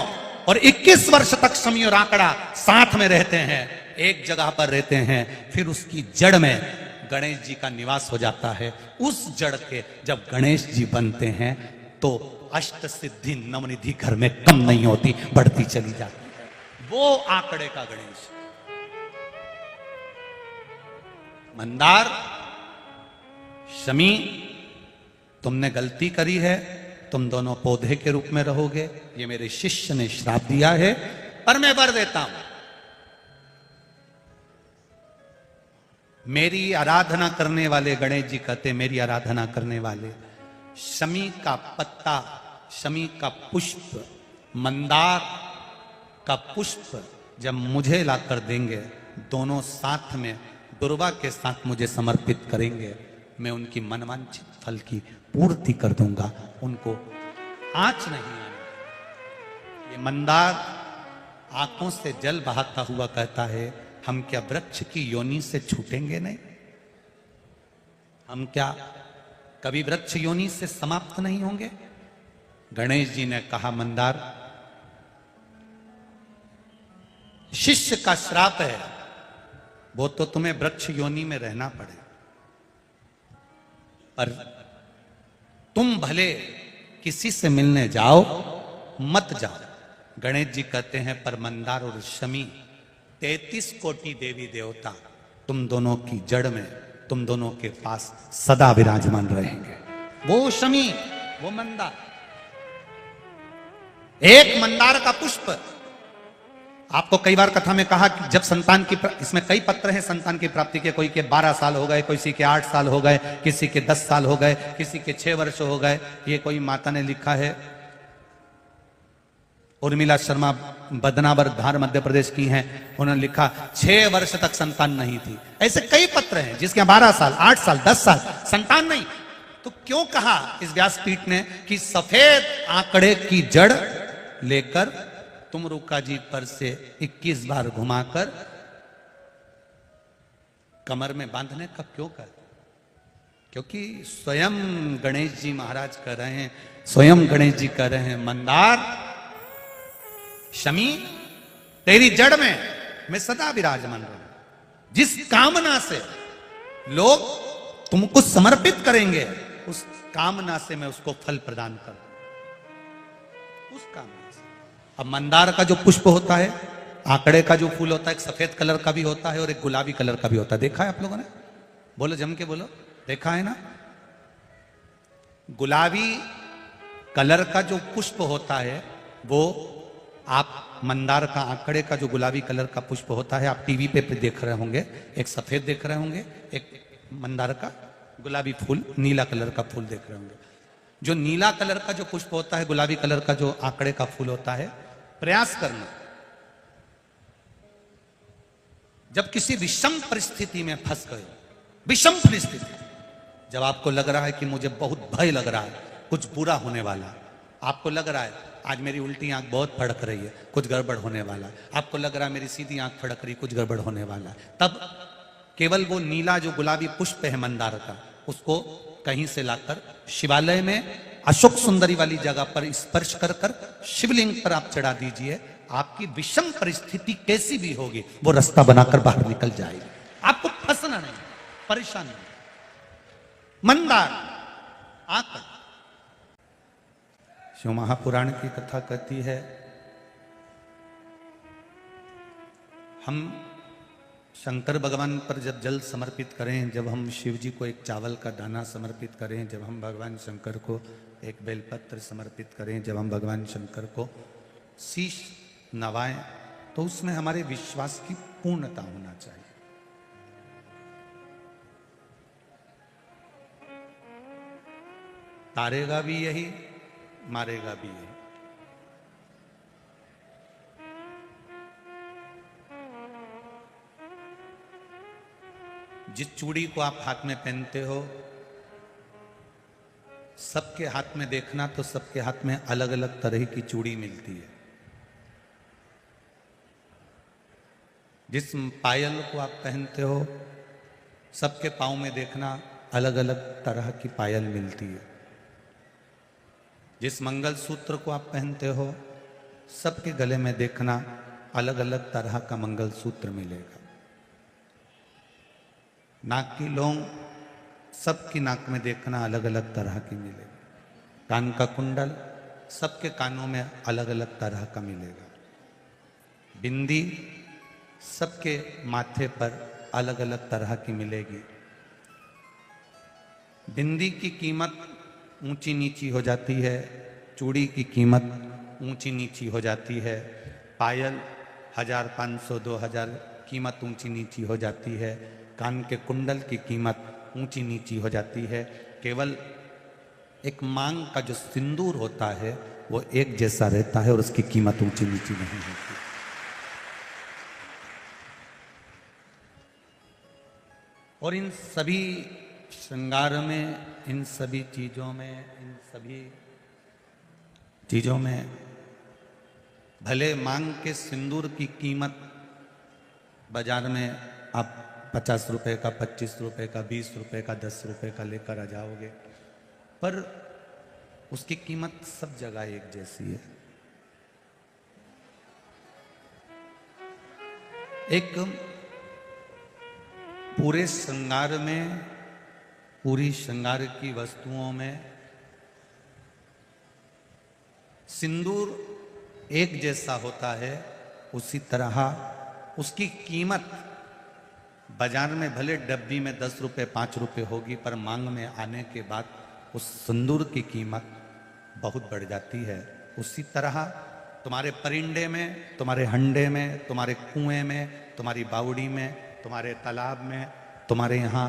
और 21 वर्ष तक शमी और आंकड़ा साथ में रहते हैं, एक जगह पर रहते हैं, फिर उसकी जड़ में गणेश जी का निवास हो जाता है। उस जड़ के जब गणेश जी बनते हैं तो अष्ट सिद्धि 9 निधि घर में कम नहीं होती, बढ़ती चली जाती है। वो आंकड़े का गणेश। मंदार, शमी, तुमने गलती करी है, तुम दोनों पौधे के रूप में रहोगे, ये मेरे शिष्य ने श्राप दिया है, पर मैं वर देता हूं। मेरी आराधना करने वाले, गणेश जी कहते मेरी आराधना करने वाले, शमी का पत्ता, शमी का पुष्प, मंदार का पुष्प जब मुझे लाकर देंगे, दोनों साथ में दुर्वा के साथ मुझे समर्पित करेंगे, मैं उनकी मनवांछित फल की पूर्ति कर दूंगा, उनको आंच नहीं आने। ये मंदार आंखों से जल बहाता हुआ कहता है, हम क्या वृक्ष की योनि से छूटेंगे नहीं? हम क्या कभी वृक्ष योनि से समाप्त नहीं होंगे? गणेश जी ने कहा, मंदार, शिष्य का श्राप है, वो तो तुम्हें वृक्ष योनि में रहना पड़े, पर तुम भले किसी से मिलने जाओ मत जाओ। गणेश जी कहते हैं, पर मंदार और शमी 33 कोटि देवी देवता तुम दोनों की जड़ में, तुम दोनों के पास सदा विराजमान रहेंगे। वो शमी, वो मंदार, एक मंदार का पुष्प। आपको कई बार कथा में कहा कि जब संतान की, इसमें कई पत्र हैं संतान की प्राप्ति के, कोई के 12 साल हो गए, किसी के 8 साल हो गए, किसी के 10 साल हो गए, किसी के 6 वर्ष हो गए। ये कोई माता ने लिखा है, उर्मिला शर्मा बदनावर धार मध्य प्रदेश की हैं, उन्होंने लिखा 6 वर्ष तक संतान नहीं थी। ऐसे कई पत्र हैं जिसके 12 साल, 8 साल, 10 साल संतान नहीं। तो क्यों कहा इस व्यासपीठ ने कि सफेद आंकड़े की जड़ लेकर तुम रुका जी पर से 21 बार घुमाकर कमर में बांधने का क्यों कर? क्योंकि स्वयं गणेश जी महाराज कह रहे हैं, स्वयं गणेश जी कह रहे हैं, मंदार, शमी, तेरी जड़ में मैं सदा विराजमान रहूं। जिस कामना से लोग तुमको समर्पित करेंगे, उस कामना से मैं उसको फल प्रदान करूं, उस कामना से। अब मंदार का जो पुष्प होता है, आंकड़े का जो फूल होता है, एक सफेद कलर का भी होता है और एक गुलाबी कलर का भी होता है। देखा है आप लोगों ने? बोलो, जम के बोलो, देखा है ना? गुलाबी कलर का जो पुष्प होता है, वो आप मंदार का, आंकड़े का जो गुलाबी कलर का पुष्प होता है, आप टीवी पे देख रहे होंगे, एक सफेद देख रहे होंगे, एक मंदार का गुलाबी फूल, नीला कलर का फूल देख रहे होंगे। जो नीला कलर का जो पुष्प होता है, गुलाबी कलर का जो आंकड़े का फूल होता है, प्रयास करना, जब किसी विषम परिस्थिति में फंस गए, विषम परिस्थिति, जब आपको लग रहा है कि मुझे बहुत भय लग रहा है, कुछ बुरा होने वाला, आपको लग रहा है आज मेरी उल्टी आंख बहुत फड़क रही है, कुछ गड़बड़ होने वाला है, आपको लग रहा है मेरी सीधी आंख फड़क रही, कुछ गड़बड़ होने वाला है, तब केवल वो नीला जो गुलाबी पुष्प है मंदार का, उसको कहीं से लाकर शिवालय में अशोक सुंदरी वाली जगह पर स्पर्श कर कर शिवलिंग पर आप चढ़ा दीजिए। आपकी विषम परिस्थिति कैसी भी होगी, वो रास्ता बनाकर बाहर निकल जाएगी, आपको फंसना नहीं, परेशान नहीं। मंदार, आंकड़ा। शिव महापुराण की कथा कहती है, हम शंकर भगवान पर जब जल समर्पित करें, जब हम शिव जी को एक चावल का दाना समर्पित करें, जब हम भगवान शंकर को एक बेलपत्र समर्पित करें, जब हम भगवान शंकर को शीश नवाएं, तो उसमें हमारे विश्वास की पूर्णता होना चाहिए। तारेगा भी यही, मारेगा भी यही। जिस चूड़ी को आप हाथ में पहनते हो, सबके हाथ में देखना तो सबके हाथ में अलग अलग तरह की चूड़ी मिलती है। जिस पायल को आप पहनते हो, सबके पाँव में देखना अलग अलग तरह की पायल मिलती है। जिस मंगलसूत्र को आप पहनते हो, सबके गले में देखना अलग अलग तरह का मंगलसूत्र मिलेगा। नाक की लौंग सबकी नाक में देखना अलग अलग तरह की मिलेगी। कान का कुंडल सबके कानों में अलग अलग तरह का मिलेगा। बिंदी सबके माथे पर अलग अलग तरह की मिलेगी। बिंदी की कीमत ऊंची नीची हो जाती है, चूड़ी की कीमत ऊंची नीची हो जाती है, पायल 1000, 500, 2000 कीमत ऊंची नीची हो जाती है, कान के कुंडल की कीमत ऊंची नीची हो जाती है। केवल एक मांग का जो सिंदूर होता है वो एक जैसा रहता है और उसकी कीमत ऊंची नीची नहीं होती। और इन सभी श्रृंगार में, इन सभी चीजों में, इन सभी चीजों में भले मांग के सिंदूर की कीमत बाजार में आप 50 रुपए का, 25 रुपए का, 20 रुपए का, 10 रुपए का लेकर आ जाओगे, पर उसकी कीमत सब जगह एक जैसी है। एक पूरे श्रृंगार में, पूरी श्रृंगार की वस्तुओं में सिंदूर एक जैसा होता है, उसी तरह उसकी कीमत बाजार में भले डब्बी में 10 रुपए 5 रुपए होगी, पर मांग में आने के बाद उस सिंदूर की कीमत बहुत बढ़ जाती है। उसी तरह तुम्हारे परिंदे में, तुम्हारे हंडे में, तुम्हारे कुएं में, तुम्हारी बावड़ी में, तुम्हारे तालाब में, तुम्हारे यहाँ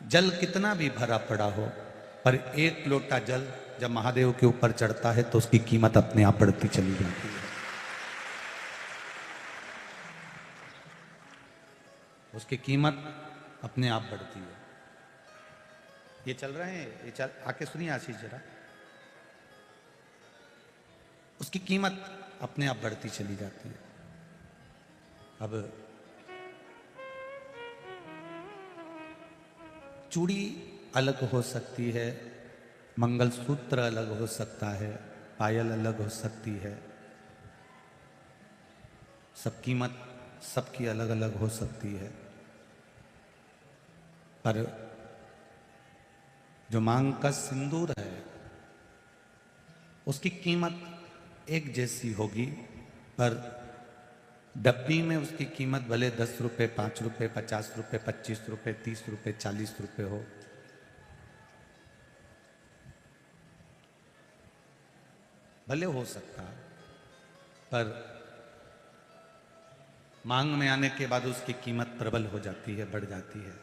जल कितना भी भरा पड़ा हो, पर एक लोटा जल जब महादेव के ऊपर चढ़ता है तो उसकी कीमत अपने आप बढ़ती चली जाती है। उसकी कीमत अपने आप बढ़ती है। ये चल रहे हैं, ये चल, आके सुनिए आशीष जरा। उसकी कीमत अपने आप बढ़ती चली जाती है। अब चूड़ी अलग हो सकती है, मंगलसूत्र अलग हो सकता है, पायल अलग हो सकती है, सब कीमत सबकी अलग अलग हो सकती है, पर जो मांग का सिंदूर है उसकी कीमत एक जैसी होगी, पर डब्बी में उसकी कीमत भले 10 रुपए, 5 रुपए, 50 रुपए, 25 रुपए, 30 रुपए, 40 रुपए हो, भले हो सकता, पर मांग में आने के बाद उसकी कीमत प्रबल हो जाती है, बढ़ जाती है।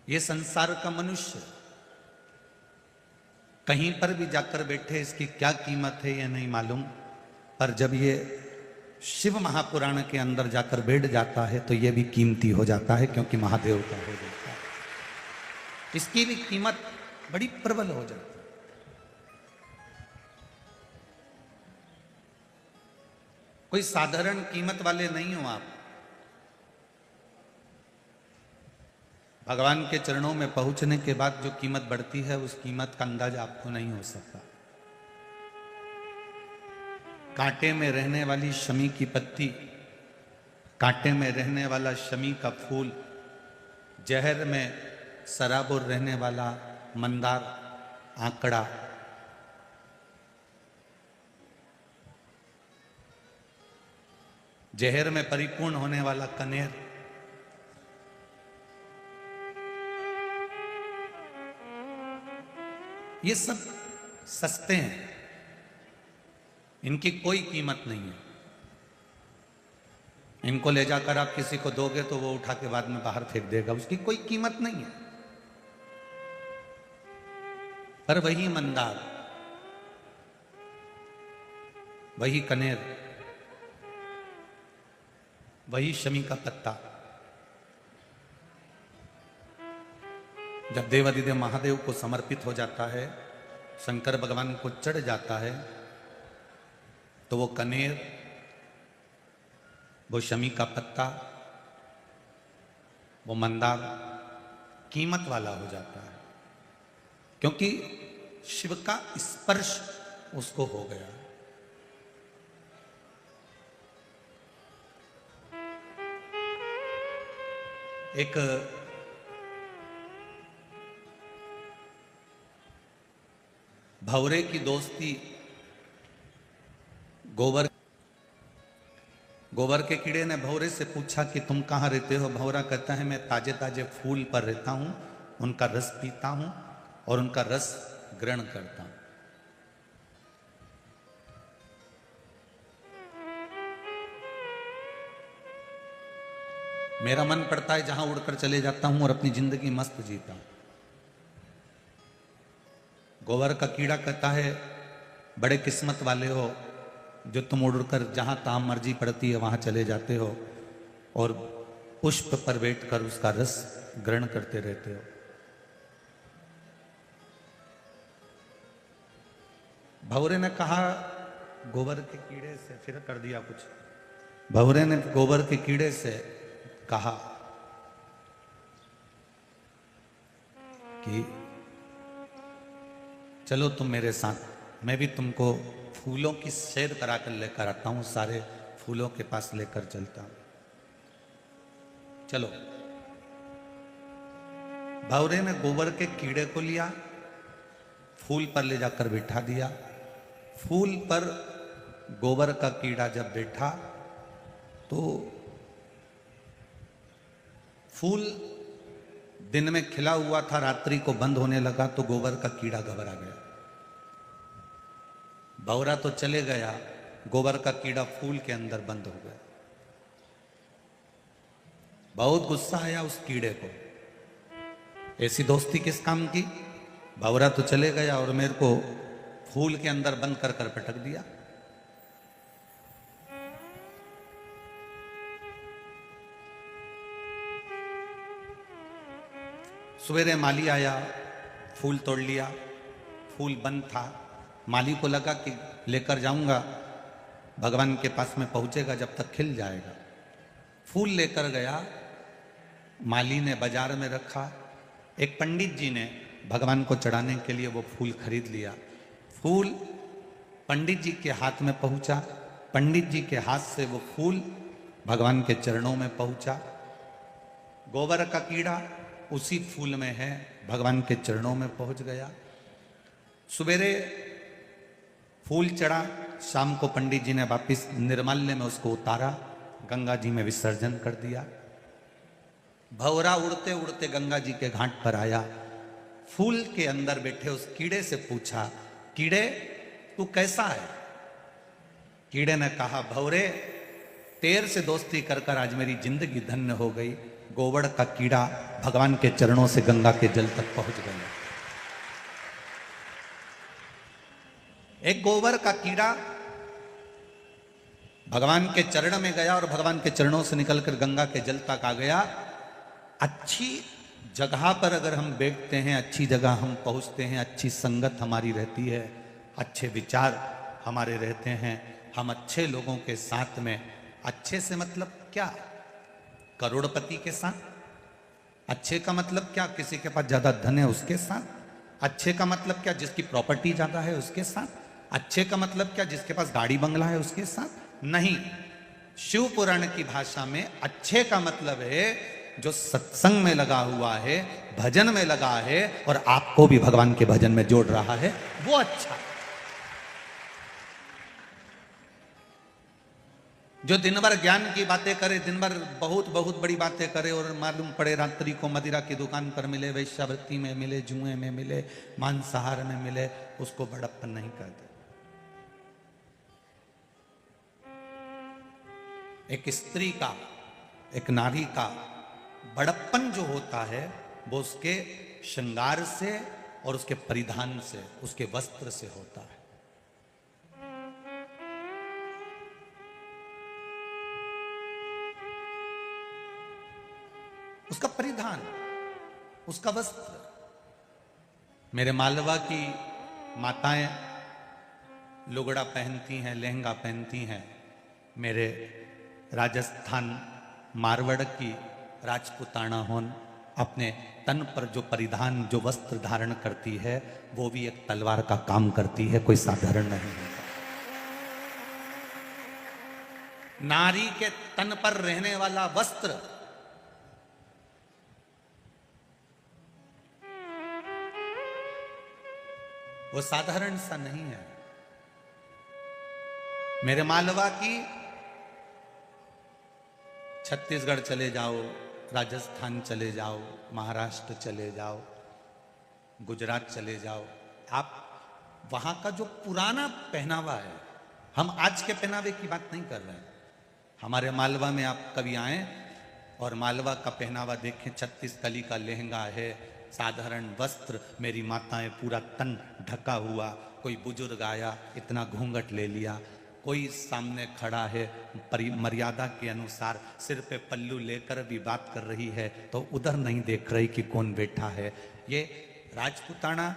ये संसार का मनुष्य कहीं पर भी जाकर बैठे, इसकी क्या कीमत है ये नहीं मालूम, पर जब ये शिव महापुराण के अंदर जाकर बैठ जाता है तो ये भी कीमती हो जाता है, क्योंकि महादेव का हो जाता है। इसकी भी कीमत बड़ी प्रबल हो जाती है। कोई साधारण कीमत वाले नहीं हो आप। भगवान के चरणों में पहुंचने के बाद जो कीमत बढ़ती है, उस कीमत का अंदाजा आपको नहीं हो सकता। कांटे में रहने वाली शमी की पत्ती, कांटे में रहने वाला शमी का फूल, जहर में सराबुर रहने वाला मंदार आंकड़ा, जहर में परिपूर्ण होने वाला कनेर, ये सब सस्ते हैं, इनकी कोई कीमत नहीं है। इनको ले जाकर आप किसी को दोगे तो वो उठा के बाद में बाहर फेंक देगा, उसकी कोई कीमत नहीं है। पर वही मंदार, वही कनेर, वही शमी का पत्ता जब देवादिदेव महादेव को समर्पित हो जाता है, शंकर भगवान को चढ़ जाता है, तो वो कनेर, वो शमी का पत्ता, वो मंदार कीमत वाला हो जाता है, क्योंकि शिव का स्पर्श उसको हो गया। एक भंवरे की दोस्ती गोबर के कीड़े ने भंवरे से पूछा कि तुम कहाँ रहते हो। भंवरा कहता है मैं ताजे ताजे फूल पर रहता हूं, उनका रस पीता हूं और उनका रस ग्रहण करता हूं। मेरा मन पड़ता है जहां उड़कर चले जाता हूं और अपनी जिंदगी मस्त जीता हूं। गोबर का कीड़ा कहता है बड़े किस्मत वाले हो जो तुम उड़कर जहां ताम मर्जी पड़ती है वहां चले जाते हो और पुष्प पर बैठकर उसका रस ग्रहण करते रहते हो। भंवरे ने कहा गोबर के कीड़े से, फिर कर दिया कुछ। भंवरे ने गोबर के कीड़े से कहा कि चलो तुम मेरे साथ, मैं भी तुमको फूलों की सैर करा कर लेकर आता हूं, सारे फूलों के पास लेकर चलता हूं, चलो। भंवरे ने गोबर के कीड़े को लिया, फूल पर ले जाकर बिठा दिया। फूल पर गोबर का कीड़ा जब बैठा तो फूल दिन में खिला हुआ था, रात्रि को बंद होने लगा तो गोबर का कीड़ा घबरा गया। भंवरा तो चले गया, गोबर का कीड़ा फूल के अंदर बंद हो गया। बहुत गुस्सा आया उस कीड़े को, ऐसी दोस्ती किस काम की। भंवरा तो चले गया और मेरे को फूल के अंदर बंद कर कर पटक दिया। सवेरे माली आया, फूल तोड़ लिया, फूल बंद था। माली को लगा कि लेकर जाऊंगा, भगवान के पास में पहुंचेगा जब तक खिल जाएगा। फूल लेकर गया, माली ने बाजार में रखा। एक पंडित जी ने भगवान को चढ़ाने के लिए वो फूल खरीद लिया। फूल पंडित जी के हाथ में पहुंचा, पंडित जी के हाथ से वो फूल भगवान के चरणों में पहुंचा। गोबर का कीड़ा उसी फूल में है, भगवान के चरणों में पहुंच गया। सवेरे फूल चढ़ा, शाम को पंडित जी ने वापिस निर्माल्य में उसको उतारा, गंगा जी में विसर्जन कर दिया। भंवरा उड़ते उड़ते गंगा जी के घाट पर आया, फूल के अंदर बैठे उस कीड़े से पूछा, कीड़े तू कैसा है। कीड़े ने कहा भंवरे तेर से दोस्ती कर कर आज मेरी जिंदगी धन्य हो गई। गोबर का कीड़ा भगवान के चरणों से गंगा के जल तक पहुंच गया। एक गोबर का कीड़ा भगवान के चरण में गया और भगवान के चरणों से निकलकर गंगा के जल तक आ गया। अच्छी जगह पर अगर हम बैठते हैं, अच्छी जगह हम पहुंचते हैं, अच्छी संगत हमारी रहती है, अच्छे विचार हमारे रहते हैं, हम अच्छे लोगों के साथ में, अच्छे से मतलब क्या, करोड़पति के साथ। अच्छे का मतलब क्या, किसी के पास ज्यादा धन है उसके साथ। अच्छे का मतलब क्या, जिसकी प्रॉपर्टी ज्यादा है उसके साथ। अच्छे का मतलब क्या, जिसके पास गाड़ी बंगला है उसके साथ नहीं। शिव पुराण की भाषा में अच्छे का मतलब है जो सत्संग में लगा हुआ है, भजन में लगा है और आपको भी भगवान के भजन में जोड़ रहा है, वो अच्छा। जो दिन भर ज्ञान की बातें करे, दिन भर बहुत बहुत बड़ी बातें करे और मालूम पड़े रात्रि को मदिरा की दुकान पर मिले, वैश्यावृत्ति में मिले, जुए में मिले, मांसाहार में मिले, उसको बड़प्पन नहीं कहते। एक स्त्री का, एक नारी का बड़प्पन जो होता है वो उसके श्रृंगार से और उसके परिधान से, उसके वस्त्र से होता है। उसका परिधान, उसका वस्त्र। मेरे मालवा की माताएं लुगड़ा पहनती हैं, लहंगा पहनती हैं। मेरे राजस्थान मारवाड़ की राजपुताना होन अपने तन पर जो परिधान, जो वस्त्र धारण करती है, वो भी एक तलवार का काम करती है, कोई साधारण नहीं है। नारी के तन पर रहने वाला वस्त्र वो साधारण सा नहीं है। मेरे मालवा की छत्तीसगढ़ चले जाओ, राजस्थान चले जाओ, महाराष्ट्र चले जाओ, गुजरात चले जाओ, आप वहां का जो पुराना पहनावा है, हम आज के पहनावे की बात नहीं कर रहे हैं। हमारे मालवा में आप कभी आए और मालवा का पहनावा देखें, 36 कली का लहंगा है, साधारण वस्त्र, मेरी माताएं पूरा तन ढका हुआ। कोई बुजुर्ग आया, इतना घूंघट ले लिया, कोई सामने खड़ा है, मर्यादा के अनुसार सिर पे पल्लू लेकर भी बात कर रही है तो उधर नहीं देख रही कि कौन बैठा है। ये राजपुताना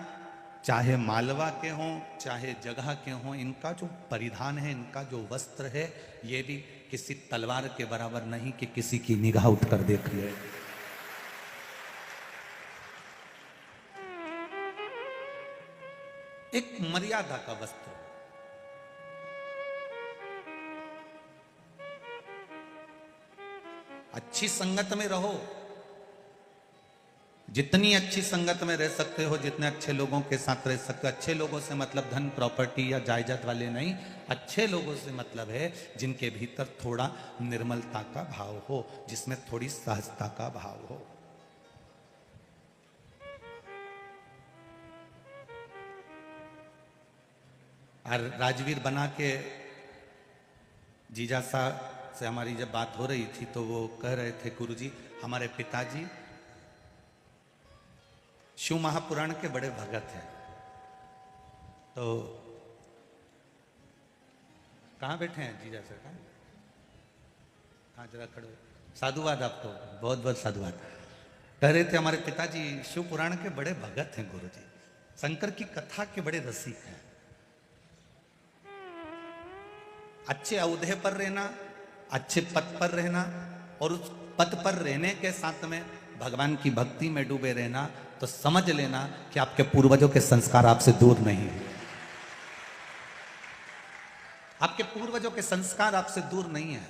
चाहे मालवा के हों चाहे जगह के हों, इनका जो परिधान है, इनका जो वस्त्र है, ये भी किसी तलवार के बराबर नहीं कि किसी की निगाह उठकर देख ले। एक मर्यादा का वस्त्र। अच्छी संगत में रहो, जितनी अच्छी संगत में रह सकते हो, जितने अच्छे लोगों के साथ रह सकते हो। अच्छे लोगों से मतलब धन प्रॉपर्टी या जायदाद वाले नहीं, अच्छे लोगों से मतलब है जिनके भीतर थोड़ा निर्मलता का भाव हो, जिसमें थोड़ी सहजता का भाव हो। और राजवीर बना के जीजा सा से हमारी जब बात हो रही थी तो वो कह रहे थे, गुरुजी हमारे पिताजी शिव महापुराण के बड़े भगत हैं। तो कहाँ बैठे हैं जीजा सर? कहाँ जरा खड़े। साधुवाद आपको, बहुत बहुत साधुवाद। कह रहे थे हमारे पिताजी शिव पुराण के बड़े भगत हैं गुरुजी, शंकर की कथा के बड़े रसिक हैं। अच्छे औहदे पर रहना, अच्छे पद पर रहना और उस पद पर रहने के साथ में भगवान की भक्ति में डूबे रहना, तो समझ लेना कि आपके पूर्वजों के संस्कार आपसे दूर नहीं है। आपके पूर्वजों के संस्कार आपसे दूर नहीं है।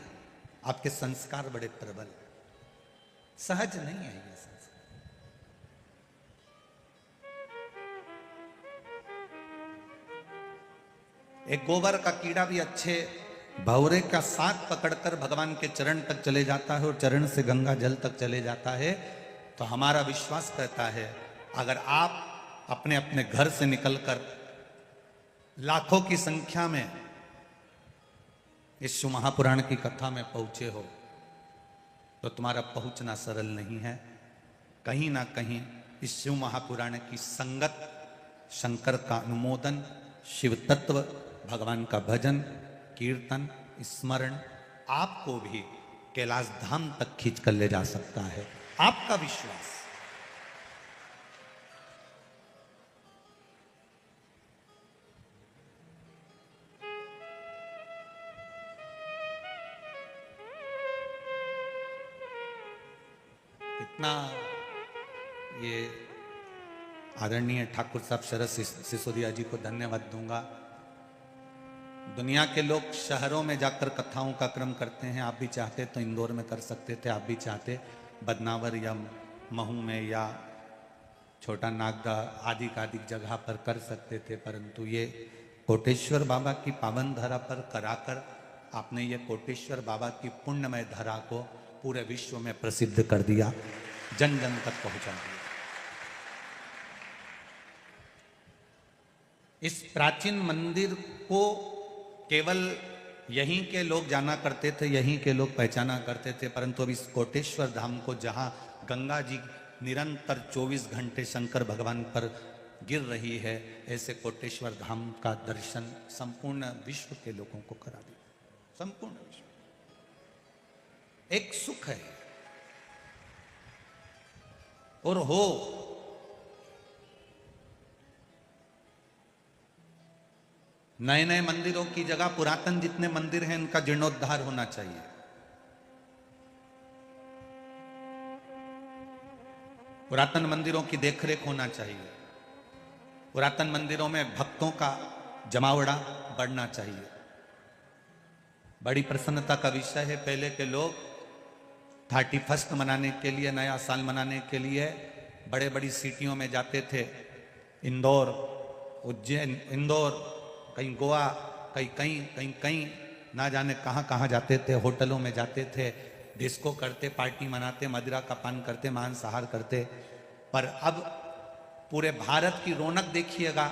आपके संस्कार बड़े प्रबल, सहज नहीं है ये संस्कार। एक गोबर का कीड़ा भी अच्छे भौरे का साथ पकड़कर भगवान के चरण तक चले जाता है और चरण से गंगा जल तक चले जाता है। तो हमारा विश्वास कहता है, अगर आप अपने अपने घर से निकलकर लाखों की संख्या में इस शिव महापुराण की कथा में पहुंचे हो, तो तुम्हारा पहुंचना सरल नहीं है। कहीं ना कहीं इस शिव महापुराण की संगत, शंकर का अनुमोदन, शिव तत्व, भगवान का भजन, कीर्तन, स्मरण आपको भी कैलाश धाम तक खींच कर ले जा सकता है। आपका विश्वास। इतना ये आदरणीय ठाकुर साहब शरद सिसोदिया जी को धन्यवाद दूंगा। दुनिया के लोग शहरों में जाकर कथाओं का क्रम करते हैं। आप भी चाहते तो इंदौर में कर सकते थे, आप भी चाहते बदनावर या महू में या छोटा नागदा आदि जगह पर कर सकते थे, परंतु ये कोटेश्वर बाबा की पावन धरा पर कराकर आपने ये कोटेश्वर बाबा की पुण्यमय धरा को पूरे विश्व में प्रसिद्ध कर दिया, जन जन तक पहुंचा दिया। इस प्राचीन मंदिर को केवल यहीं के लोग जाना करते थे, यहीं के लोग पहचाना करते थे, परंतु अब इस कोटेश्वर धाम को, जहां गंगा जी निरंतर 24 घंटे शंकर भगवान पर गिर रही है, ऐसे कोटेश्वर धाम का दर्शन संपूर्ण विश्व के लोगों को करा दे। संपूर्ण विश्व एक सुख है और हो। नए नए मंदिरों की जगह पुरातन जितने मंदिर हैं उनका जीर्णोद्धार होना चाहिए। पुरातन मंदिरों की देखरेख होना चाहिए। पुरातन मंदिरों में भक्तों का जमावड़ा बढ़ना चाहिए। बड़ी प्रसन्नता का विषय है, पहले के लोग 31 मनाने के लिए, नया साल मनाने के लिए बड़े बड़ी सिटियों में जाते थे। इंदौर, उज्जैन, इंदौर, कहीं गोवा, कहीं ना जाने कहाँ कहाँ जाते थे। होटलों में जाते थे, डिस्को करते, पार्टी मनाते, मदिरा का पान करते, मांसाहार करते। पर अब पूरे भारत की रौनक देखिएगा,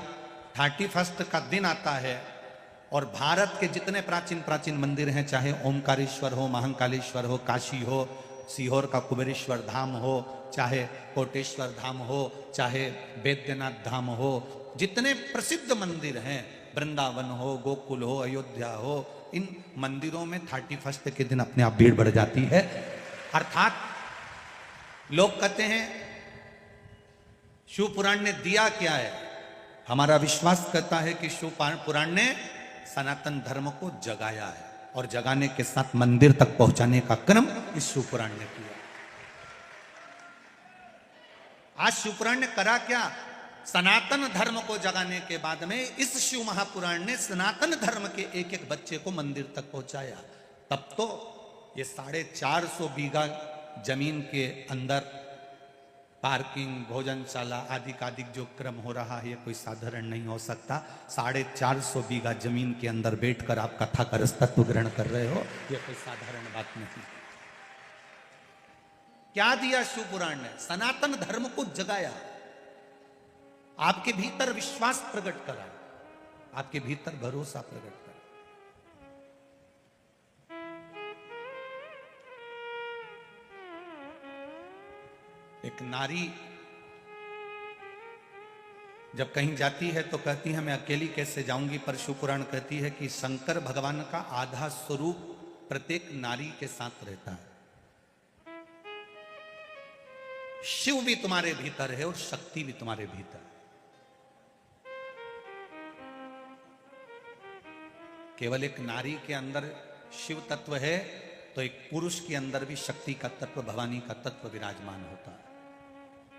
31 का दिन आता है और भारत के जितने प्राचीन प्राचीन मंदिर हैं, चाहे ओमकारेश्वर हो, महाकालेश्वर हो, काशी हो, सीहोर का कुबेरेश्वर धाम हो, चाहे कोटेश्वर धाम हो, चाहे बैद्यनाथ धाम हो, जितने प्रसिद्ध मंदिर हैं, वृंदावन हो, गोकुल हो, अयोध्या हो, इन मंदिरों में 31 के दिन अपने आप भीड़ बढ़ जाती है। अर्थात लोग कहते हैं शिव पुराण ने दिया क्या है। हमारा विश्वास कहता है कि शिव पुराण ने सनातन धर्म को जगाया है और जगाने के साथ मंदिर तक पहुंचाने का क्रम इस शिव पुराण ने किया। आज शिव पुराण ने करा क्या? सनातन धर्म को जगाने के बाद में इस शिव महापुराण ने सनातन धर्म के एक एक बच्चे को मंदिर तक पहुंचाया। तब तो ये 450 बीघा जमीन के अंदर पार्किंग, भोजनशाला आदि का जो क्रम हो रहा है, ये कोई साधारण नहीं हो सकता। 450 बीघा जमीन के अंदर बैठकर आप कथा का रसतत्व ग्रहण कर रहे हो, ये कोई साधारण बात नहीं। क्या दिया शिव पुराण ने? सनातन धर्म को जगाया, आपके भीतर विश्वास प्रकट करा, आपके भीतर भरोसा प्रकट करा। एक नारी जब कहीं जाती है तो कहती है मैं अकेली कैसे जाऊंगी, पर शिव पुराण कहती है कि शंकर भगवान का आधा स्वरूप प्रत्येक नारी के साथ रहता है। शिव भी तुम्हारे भीतर है और शक्ति भी तुम्हारे भीतर है। केवल एक नारी के अंदर शिव तत्व है तो एक पुरुष के अंदर भी शक्ति का तत्व, भवानी का तत्व विराजमान होता है।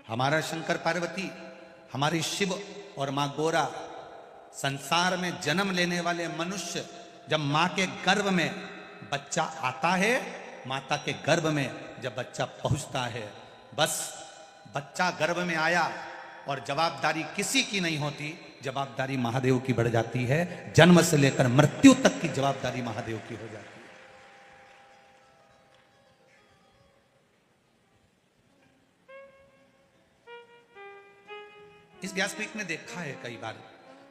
हमारा शंकर पार्वती, हमारी शिव और मां गोरा, संसार में जन्म लेने वाले मनुष्य जब मां के गर्भ में बच्चा आता है, माता के गर्भ में जब बच्चा पहुंचता है, बस बच्चा गर्भ में आया और जवाबदारी किसी की नहीं होती, जवाबदारी महादेव की बढ़ जाती है। जन्म से लेकर मृत्यु तक की जवाबदारी महादेव की हो जाती है। इस व्यासपीठ ने देखा है कई बार,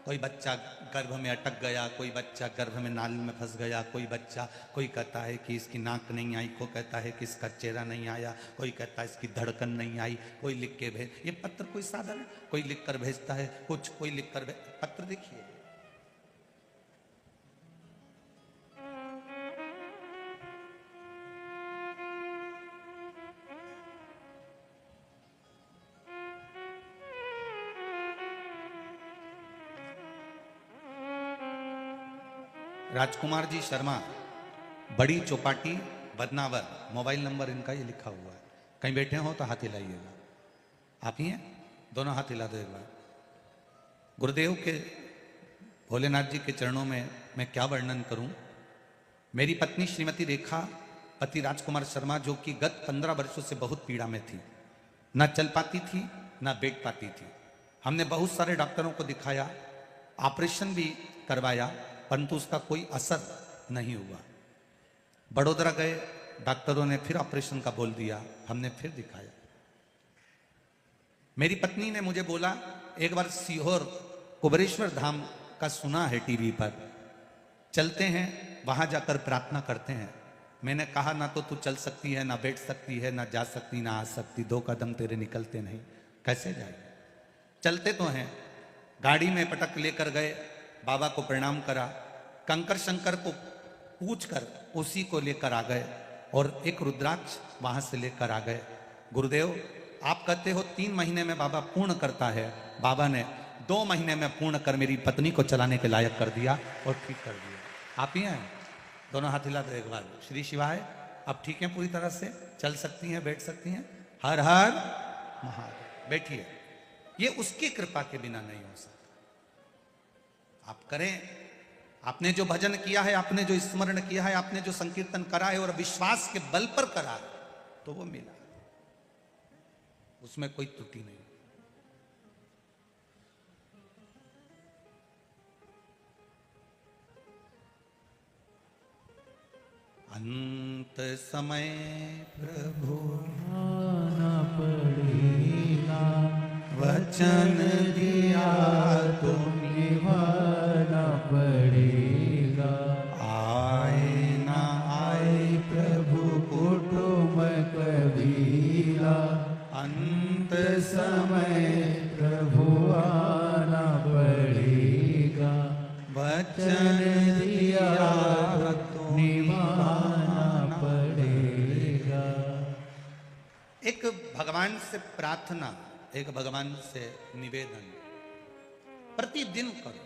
कोई बच्चा गर्भ में अटक गया, कोई बच्चा गर्भ में नाल में फंस गया, कोई कहता है कि इसकी नाक नहीं आई, कोई कहता है कि इसका चेहरा नहीं आया, कोई कहता है इसकी धड़कन नहीं आई, कोई लिख के भेज। ये पत्र कोई साधारण, कोई लिख कर भेजता है कुछ, कोई लिख कर पत्र देखिए। राजकुमार जी शर्मा, बड़ी चौपाटी, बदनावर, मोबाइल नंबर इनका ये लिखा हुआ है। कहीं बैठे हो तो हाथ हिलाइएगा। आप ही हैं? दोनों हाथ हिला दो एक बार। गुरुदेव के, भोलेनाथ जी के चरणों में मैं क्या वर्णन करूं। मेरी पत्नी श्रीमती रेखा, पति राजकुमार शर्मा, जो कि गत 15 वर्षों से बहुत पीड़ा में थी, ना चल पाती थी, ना बैठ पाती थी। हमने बहुत सारे डॉक्टरों को दिखाया, ऑपरेशन भी करवाया, परंतु उसका कोई असर नहीं हुआ। बड़ोदरा गए, डॉक्टरों ने फिर ऑपरेशन का बोल दिया, हमने फिर दिखाया। मेरी पत्नी ने मुझे बोला एक बार सीहोर कुबेरेश्वर धाम का सुना है टीवी पर, चलते हैं वहां जाकर प्रार्थना करते हैं। मैंने कहा ना तो तू चल सकती है, ना बैठ सकती है, ना जा सकती, ना आ सकती, 2 कदम तेरे निकलते नहीं, कैसे जाए? चलते तो हैं गाड़ी में पटक लेकर गए, बाबा को प्रणाम करा, कंकर शंकर को पूछकर उसी को लेकर आ गए और एक रुद्राक्ष वहां से लेकर आ गए। गुरुदेव आप कहते हो 3 महीने में बाबा पूर्ण करता है, बाबा ने 2 महीने में पूर्ण कर मेरी पत्नी को चलाने के लायक कर दिया और ठीक कर दिया। आप ही हैं? दोनों हाथ हिला दो एक बार। श्री शिवाय। अब ठीक है, पूरी तरह से चल सकती हैं, बैठ सकती हैं। हर हर महादेव। बैठिए। ये उसकी कृपा के बिना नहीं हो सकता। आप करें। आपने जो भजन किया है, आपने जो स्मरण किया है, आपने जो संकीर्तन करा है और विश्वास के बल पर करा है, तो वो मिला, उसमें कोई त्रुटि नहीं। अंत समय प्रभु आना पड़ेगा, वचन दिया तो निभाना पड़ेगा। आए ना आए प्रभु कुटुंब कबीला, अंत समय प्रभु आना पड़ेगा, वचन दिया तो निभाना पड़ेगा। एक भगवान से प्रार्थना, एक भगवान से निवेदन प्रतिदिन करो।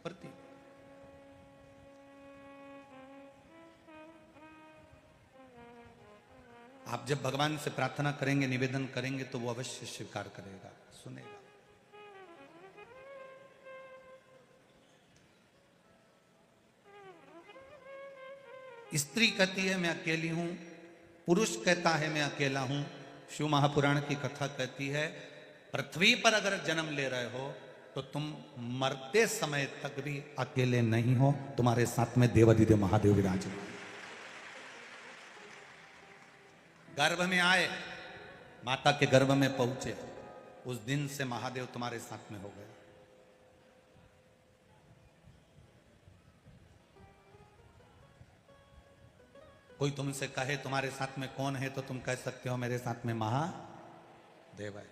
प्रति आप जब भगवान से प्रार्थना करेंगे, निवेदन करेंगे, तो वो अवश्य स्वीकार करेगा, सुनेगा। स्त्री कहती है मैं अकेली हूं, पुरुष कहता है मैं अकेला हूं। शिव महापुराण की कथा कहती है पृथ्वी पर अगर जन्म ले रहे हो तो तुम मरते समय तक भी अकेले नहीं हो, तुम्हारे साथ में देवाधिदेव महादेव विराजमान। गर्भ में आए, माता के गर्भ में पहुंचे, उस दिन से महादेव तुम्हारे साथ में हो गए। कोई तुमसे कहे तुम्हारे साथ में कौन है, तो तुम कह सकते हो मेरे साथ में महादेव है।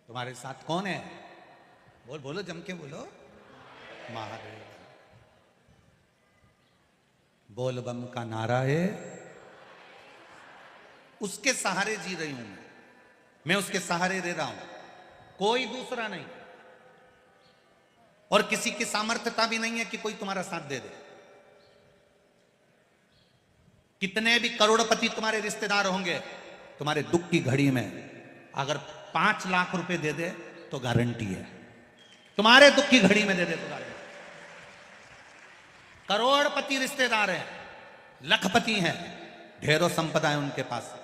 तुम्हारे साथ कौन है? बोलो जम के बोलो, महादेव। बोल बम का नारा है, उसके सहारे जी रही हूं मैं उसके सहारे रह रहा हूं, कोई दूसरा नहीं। और किसी की सामर्थ्यता भी नहीं है कि कोई तुम्हारा साथ दे दे। कितने भी करोड़पति तुम्हारे रिश्तेदार होंगे, तुम्हारे दुख की घड़ी में अगर 5 लाख रुपए दे दे तो गारंटी है, तुम्हारे दुख की घड़ी में दे दे तो गारंटी। करोड़पति रिश्तेदार हैं, लखपति हैं, ढेरों संपदा है उनके पास,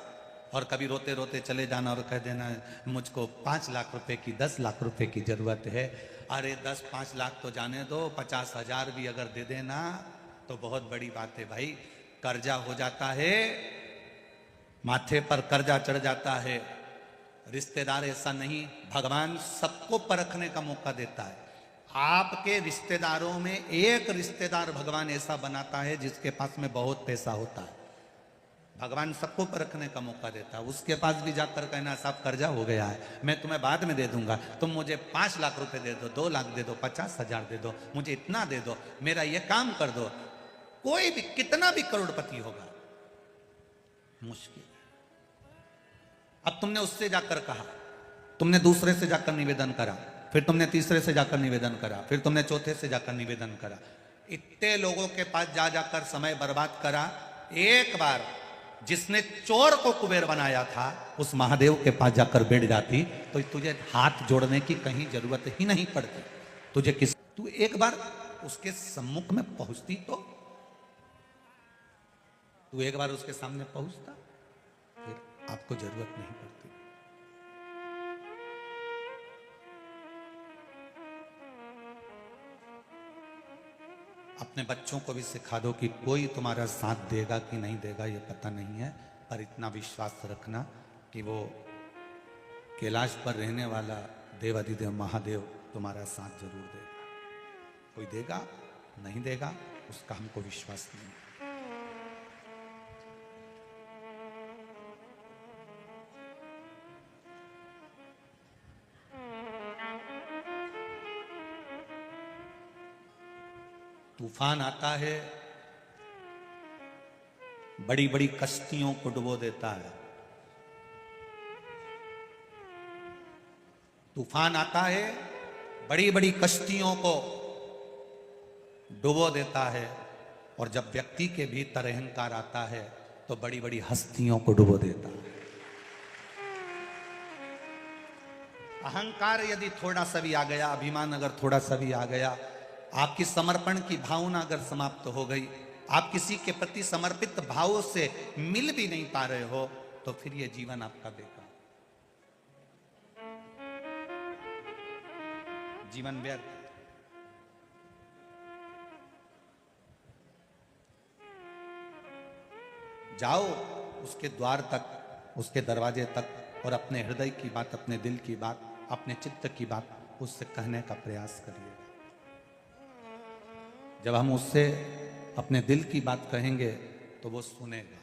और कभी रोते रोते चले जाना और कह देना मुझको 5 लाख रुपए की, 10 लाख रुपए की जरूरत है। अरे 10-5 लाख तो जाने दो, 50,000 भी अगर दे देना तो बहुत बड़ी बात है भाई। कर्जा हो जाता है, माथे पर कर्जा चढ़ जाता है। रिश्तेदार ऐसा नहीं, भगवान सबको परखने का मौका देता है। आपके रिश्तेदारों में एक रिश्तेदार भगवान ऐसा बनाता है जिसके पास में बहुत पैसा होता है। भगवान सबको परखने का मौका देता है। उसके पास भी जाकर कहना साहब कर्जा हो गया है, मैं तुम्हें बाद में दे दूंगा, तुम मुझे 5 लाख रुपए दे दो, 2 लाख दे दो, 50,000 दे दो, मुझे इतना दे दो, मेरा ये काम कर दो। कोई भी कितना भी करोड़पति होगा, मुश्किल है। अब तुमने उससे जाकर कहा, तुमने दूसरे से जाकर निवेदन करा, फिर तुमने तीसरे से जाकर निवेदन करा, फिर तुमने चौथे से जाकर निवेदन करा। इतने लोगों के पास जा जाकर समय बर्बाद करा। एक बार जिसने चोर को कुबेर बनाया था उस महादेव के पास जाकर बैठ जाती तो तुझे हाथ जोड़ने की कहीं जरूरत ही नहीं पड़ती। तुझे तू एक बार उसके सम्मुख में पहुंचती तो तू एक बार उसके सामने पहुंचता, फिर आपको जरूरत नहीं पड़ती। अपने बच्चों को भी सिखा दो कि कोई तुम्हारा साथ देगा कि नहीं देगा ये पता नहीं है, पर इतना विश्वास रखना कि वो कैलाश पर रहने वाला देवाधिदेव महादेव तुम्हारा साथ जरूर देगा। कोई देगा नहीं देगा उसका हमको विश्वास नहीं है। तूफान आता है, बड़ी बड़ी कश्तियों को डुबो देता है। तूफान आता है, बड़ी बड़ी कश्तियों को डुबो देता है, और जब व्यक्ति के भीतर अहंकार आता है तो बड़ी बड़ी हस्तियों को डुबो देता है। अहंकार यदि थोड़ा सा भी आ गया, अभिमान अगर थोड़ा सा भी आ गया, आपकी समर्पण की भावना अगर समाप्त हो गई, आप किसी के प्रति समर्पित भाव से मिल भी नहीं पा रहे हो, तो फिर यह जीवन आपका बेकार, जीवन व्यर्थ। जाओ उसके द्वार तक, उसके दरवाजे तक, और अपने हृदय की बात, अपने दिल की बात, अपने चित्त की बात उससे कहने का प्रयास करिए। जब हम उससे अपने दिल की बात कहेंगे तो वो सुनेगा।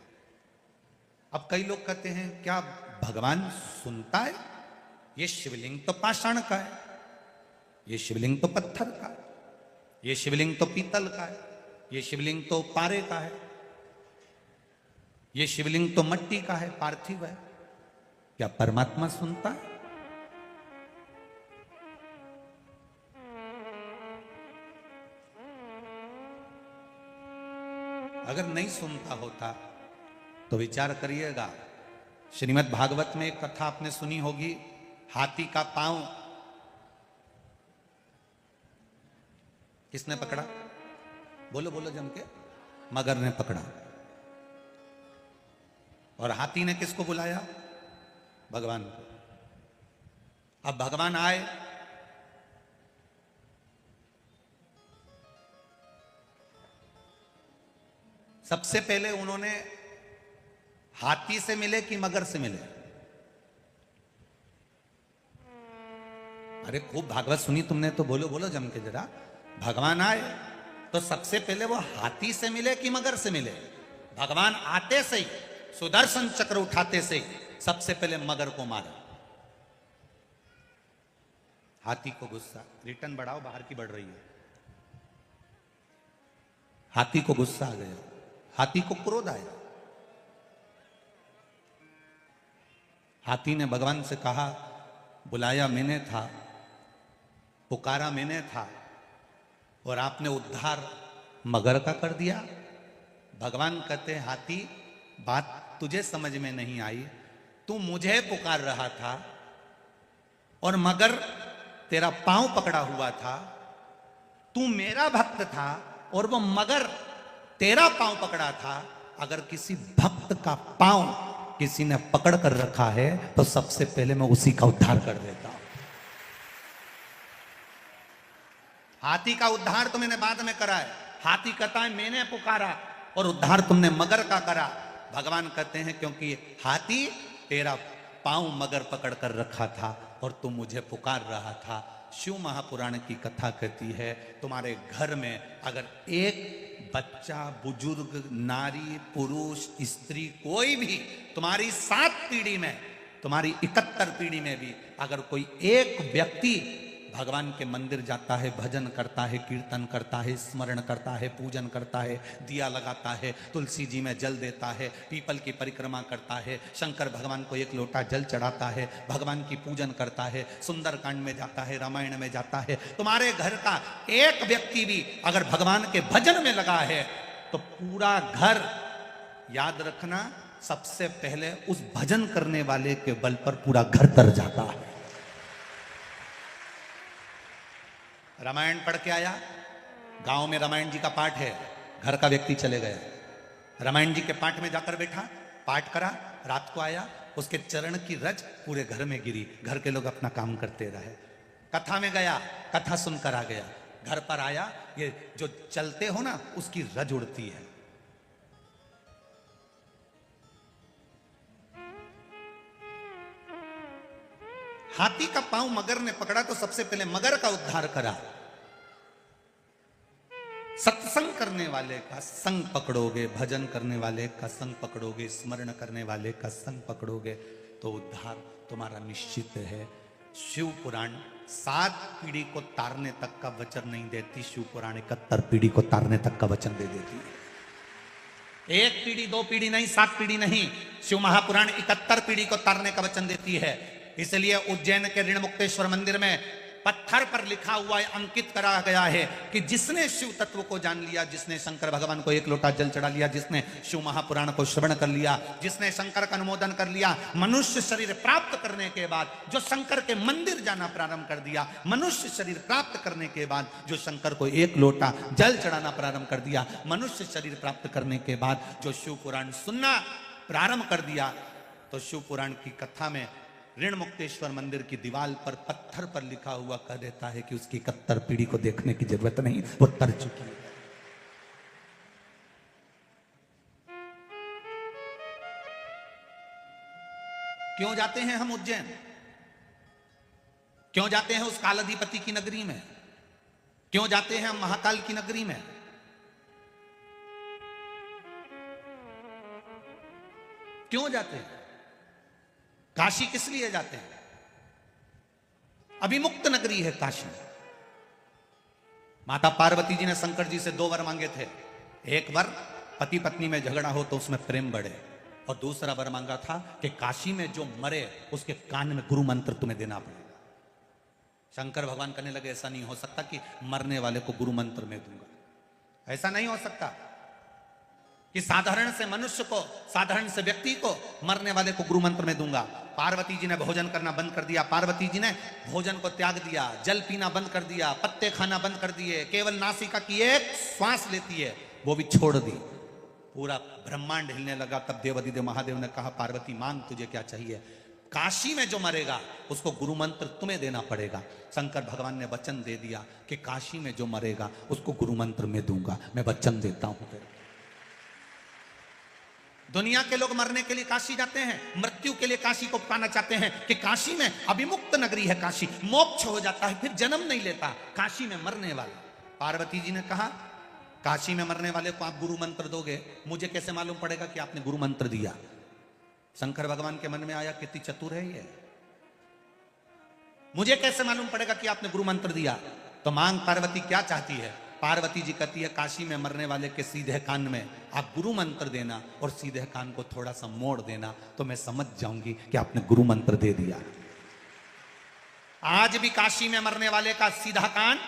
अब कई लोग कहते हैं क्या भगवान सुनता है? ये शिवलिंग तो पाषाण का है, ये शिवलिंग तो पत्थर का है, ये शिवलिंग तो पीतल का है, ये शिवलिंग तो पारे का है, ये शिवलिंग तो मट्टी का है, पार्थिव है। क्या परमात्मा सुनता है? अगर नहीं सुनता होता तो विचार करिएगा। श्रीमद् भागवत में एक कथा आपने सुनी होगी, हाथी का पांव किसने पकड़ा? बोलो बोलो जम के। मगर ने पकड़ा। और हाथी ने किसको बुलाया? भगवान को। अब भगवान आए, सबसे पहले उन्होंने हाथी से मिले कि मगर से मिले? अरे खूब भागवत सुनी तुमने तो बोलो बोलो जम के जरा। भगवान आए तो सबसे पहले वो हाथी से मिले कि मगर से मिले? भगवान आते से ही, सुदर्शन चक्र उठाते से ही सबसे पहले मगर को मारा। हाथी को गुस्सा, रिटर्न बढ़ाओ, बाहर की बढ़ रही है। हाथी को गुस्सा आ गया, हाथी को क्रोध आया। हाथी ने भगवान से कहा, बुलाया मैंने था, पुकारा मैंने था, और आपने उद्धार मगर का कर दिया। भगवान कहते, हाथी बात तुझे समझ में नहीं आई, तू मुझे पुकार रहा था और मगर तेरा पांव पकड़ा हुआ था। तू मेरा भक्त था और वो मगर तेरा पांव पकड़ा था। अगर किसी भक्त का पांव किसी ने पकड़ कर रखा है तो सबसे पहले मैं उसी का उद्धार कर देता हूं। हाथी का उद्धार तो मैंने बाद में करा है। हाथी कहता है मैंने पुकारा और उद्धार तुमने मगर का करा। भगवान कहते हैं क्योंकि हाथी तेरा पांव मगर पकड़ कर रखा था और तू मुझे पुकार रहा था। शिव महापुराण की कथा कहती है, तुम्हारे घर में अगर एक बच्चा, बुजुर्ग, नारी, पुरुष, स्त्री, कोई भी तुम्हारी 7 पीढ़ी में, तुम्हारी 71 पीढ़ी में भी अगर कोई एक व्यक्ति भगवान के मंदिर जाता है, भजन करता है, कीर्तन करता है, स्मरण करता है, पूजन करता है, दिया लगाता है, तुलसी जी में जल देता है, पीपल की परिक्रमा करता है, शंकर भगवान को एक लोटा जल चढ़ाता है, भगवान की पूजन करता है, सुंदरकांड में जाता है, रामायण में जाता है, तुम्हारे घर का एक व्यक्ति भी अगर भगवान के भजन में लगा है तो पूरा घर, याद रखना, सबसे पहले उस भजन करने वाले के बल पर पूरा घर तर जाता है। रामायण पढ़ के आया, गांव में रामायण जी का पाठ है, घर का व्यक्ति चले गया, रामायण जी के पाठ में जाकर बैठा, पाठ करा, रात को आया, उसके चरण की रज पूरे घर में गिरी, घर के लोग अपना काम करते रहे। कथा में गया, कथा सुनकर आ गया, घर पर आया, ये जो चलते हो ना उसकी रज उड़ती है। हाथी का पांव मगर ने पकड़ा तो सबसे पहले मगर का उद्धार करा। सत्संग करने वाले का संग पकड़ोगे, भजन करने वाले का संग पकड़ोगे, स्मरण करने वाले का संग पकड़ोगे तो उद्धार तुम्हारा निश्चित है। शिव पुराण 7 पीढ़ी को तारने तक का वचन नहीं देती, शिव पुराण 71 पीढ़ी को तारने तक का वचन दे देती है। 1 पीढ़ी 2 पीढ़ी नहीं, 7 पीढ़ी नहीं, शिव महापुराण 71 पीढ़ी को तारने का वचन देती है। इसलिए उज्जैन के ऋणमुक्तेश्वर मंदिर में पत्थर पर लिखा हुआ है, अंकित करा गया है कि जिसने शिव तत्व को जान लिया, जिसने शंकर भगवान को 1 लोटा जल चढ़ा लिया, जिसने शिव महापुराण को श्रवण कर लिया, जिसने शंकर का अनुमोदन कर लिया, मनुष्य शरीर प्राप्त करने के बाद जो शंकर के मंदिर जाना प्रारंभ कर दिया, मनुष्य शरीर प्राप्त करने के बाद जो शंकर को 1 लोटा जल चढ़ाना प्रारंभ कर दिया, मनुष्य शरीर प्राप्त करने के बाद जो शिव पुराण सुनना प्रारंभ कर दिया, तो शिव पुराण की कथा में ऋणमुक्तेश्वर मंदिर की दीवार पर पत्थर पर लिखा हुआ कह देता है कि उसकी 71 पीढ़ी को देखने की जरूरत नहीं, वो तर चुकी है। क्यों जाते हैं हम उज्जैन? क्यों जाते हैं उस कालाधिपति की नगरी में? क्यों जाते हैं हम महाकाल की नगरी में? क्यों जाते हैं? काशी किस लिए जाते हैं? अभिमुक्त नगरी है काशी। माता पार्वती जी ने शंकर जी से 2 वर मांगे थे। एक वर पति पत्नी में झगड़ा हो तो उसमें प्रेम बढ़े, और दूसरा वर मांगा था कि काशी में जो मरे उसके कान में गुरु मंत्र तुम्हें देना पड़ेगा। शंकर भगवान कहने लगे ऐसा नहीं हो सकता कि मरने वाले को गुरु मंत्र में दूंगा। ऐसा नहीं हो सकता कि साधारण से मनुष्य को, साधारण से व्यक्ति को, मरने वाले को गुरु मंत्र में दूंगा। पार्वती जी ने भोजन करना बंद कर दिया, पार्वती जी ने भोजन को त्याग दिया, जल पीना बंद कर दिया, पत्ते खाना बंद कर दिए, केवल नासिका की एक श्वास लेती है वो भी छोड़ दी। पूरा ब्रह्मांड हिलने लगा। तब देवाधिदेव महादेव ने कहा पार्वती मांग तुझे क्या चाहिए? काशी में जो मरेगा उसको गुरु मंत्र तुम्हें देना पड़ेगा। शंकर भगवान ने वचन दे दिया कि काशी में जो मरेगा उसको गुरु मंत्र में दूंगा, मैं वचन देता हूं। दुनिया के लोग मरने के लिए काशी जाते हैं, मृत्यु के लिए काशी को पाना चाहते हैं कि काशी में अभिमुक्त नगरी है, काशी मोक्ष हो जाता है, फिर जन्म नहीं लेता, काशी में मरने वाला। पार्वती जी ने कहा काशी में मरने वाले को आप गुरु मंत्र दोगे, मुझे कैसे मालूम पड़ेगा कि आपने गुरु मंत्र दिया? शंकर भगवान के मन में आया कितनी चतुर है ये, मुझे कैसे मालूम पड़ेगा कि आपने गुरु मंत्र दिया? तो मांग पार्वती क्या चाहती है? पार्वती जी कहती है काशी में मरने वाले के सीधे कान में आप गुरु मंत्र देना और सीधे कान को थोड़ा सा मोड़ देना, तो मैं समझ जाऊंगी कि आपने गुरु मंत्र दे दिया। आज भी काशी में मरने वाले का सीधा कान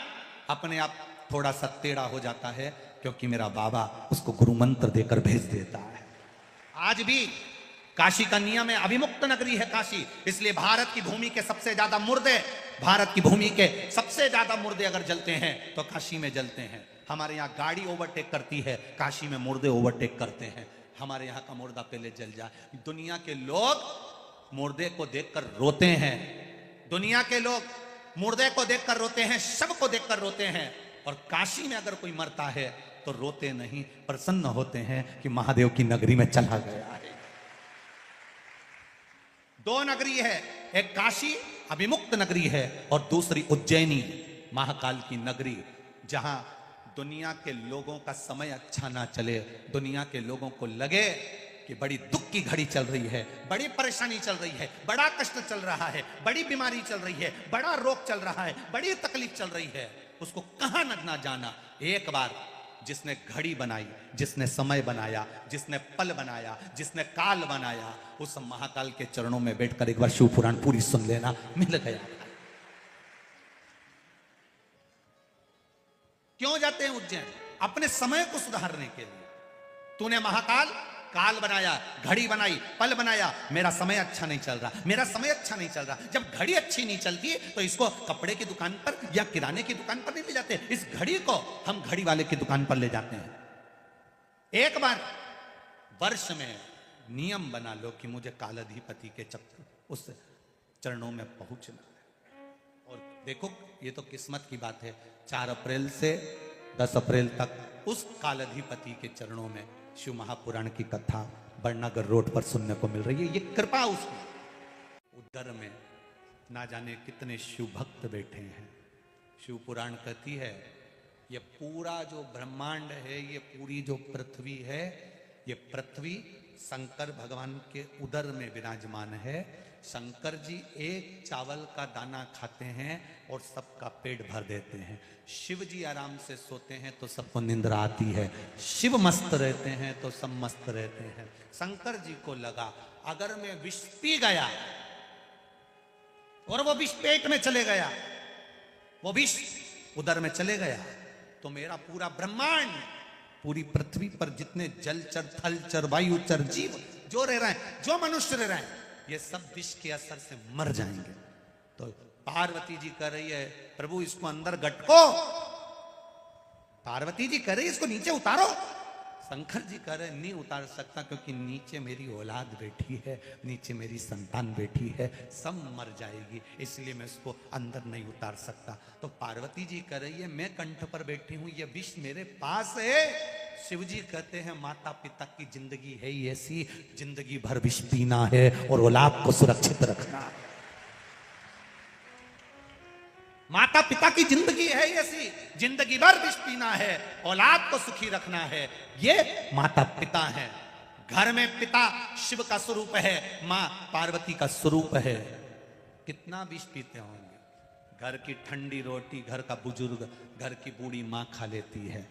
अपने आप थोड़ा सा टेढ़ा हो जाता है, क्योंकि मेरा बाबा उसको गुरु मंत्र देकर भेज देता है। आज भी काशी का नियम है, अभिमुक्त नगरी है काशी। इसलिए भारत की भूमि के सबसे ज्यादा मुर्दे, भारत की भूमि के सबसे ज्यादा मुर्दे अगर जलते हैं तो काशी में जलते हैं। हमारे यहाँ गाड़ी ओवरटेक करती है, काशी में मुर्दे ओवरटेक करते हैं। हमारे यहाँ का मुर्दा पहले जल जाए। दुनिया के लोग मुर्दे को देखकर रोते हैं, दुनिया के लोग मुर्दे को देखकर रोते हैं, शव को देखकर रोते हैं। और काशी में अगर कोई मरता है तो रोते नहीं, प्रसन्न होते हैं कि महादेव की नगरी में चला गया है। 2 नगरी है, एक काशी अभिमुक्त नगरी है और दूसरी उज्जैनी महाकाल की नगरी, जहां दुनिया के लोगों का समय अच्छा ना चले, दुनिया के लोगों को लगे कि बड़ी दुख की घड़ी चल रही है, बड़ी परेशानी चल रही है, बड़ा कष्ट चल रहा है, बड़ी बीमारी चल रही है, बड़ा रोग चल रहा है, बड़ी तकलीफ चल रही है, उसको कहां न जाना। एक बार जिसने घड़ी बनाई, जिसने समय बनाया, जिसने पल बनाया, जिसने काल बनाया, उस महाकाल के चरणों में बैठकर एक बार शिव पुराण पूरी सुन लेना, मिल गया। क्यों जाते हैं उज्जैन? अपने समय को सुधारने के लिए। तूने महाकाल काल बनाया, घड़ी बनाई, पल बनाया, मेरा समय अच्छा नहीं चल रहा, मेरा समय अच्छा नहीं चल रहा। जब घड़ी अच्छी नहीं चलती तो इसको कपड़े की दुकान पर या किराने की दुकान पर नहीं ले जाते, इस घड़ी को हम घड़ी वाले की दुकान पर ले जाते हैं। एक बार वर्ष में नियम बना लो कि मुझे कालाधिपति के चक्र उस चरणों में पहुंचना है। और देखो ये तो किस्मत की बात है, 4 अप्रैल से 10 अप्रैल तक उस कालाधिपति के चरणों में शिव महापुराण की कथा बड़नगर रोड पर सुनने को मिल रही है। ये कृपा उसकी। उधर में ना जाने कितने शिव भक्त बैठे हैं। शिव पुराण कहती है ये पूरा जो ब्रह्मांड है, ये पूरी जो पृथ्वी है, ये पृथ्वी शंकर भगवान के उदर में विराजमान है। शंकर जी एक चावल का दाना खाते हैं और सबका पेट भर देते हैं। शिव जी आराम से सोते हैं तो सबको निंद्रा आती है। शिव मस्त रहते हैं तो सब मस्त रहते हैं। शंकर जी को लगा अगर मैं विष पी गया और वो विष पेट में चले गया, वो विष उदर में चले गया, तो मेरा पूरा ब्रह्मांड, पूरी पृथ्वी पर जितने जलचर, थलचर, वायुचर जीव जो रह रहे हैं, जो मनुष्य रह रहे हैं, ये सब विष के असर से मर जाएंगे। तो पार्वती जी कह रही है प्रभु इसको अंदर गटको, पार्वती जी कह रही है इसको नीचे उतारो। शंकर जी कह रहे नहीं उतार सकता क्योंकि नीचे मेरी औलाद बैठी है, नीचे मेरी संतान बैठी है, सब मर जाएगी, इसलिए मैं इसको अंदर नहीं उतार सकता। तो पार्वती जी कह रही है मैं कंठ पर बैठी हूं, ये विष मेरे पास है। शिव जी कहते हैं माता पिता की जिंदगी है ही ऐसी, जिंदगी भर विष पीना है और औलाद को सुरक्षित रखना है। माता पिता की जिंदगी है ऐसी, जिंदगी भर विष पीना है, औलाद को सुखी रखना है, ये माता पिता है। घर में पिता शिव का स्वरूप है, मां पार्वती का स्वरूप है। कितना विष पीते होंगे। घर की ठंडी रोटी घर का बुजुर्ग, घर की बूढ़ी मां खा लेती है,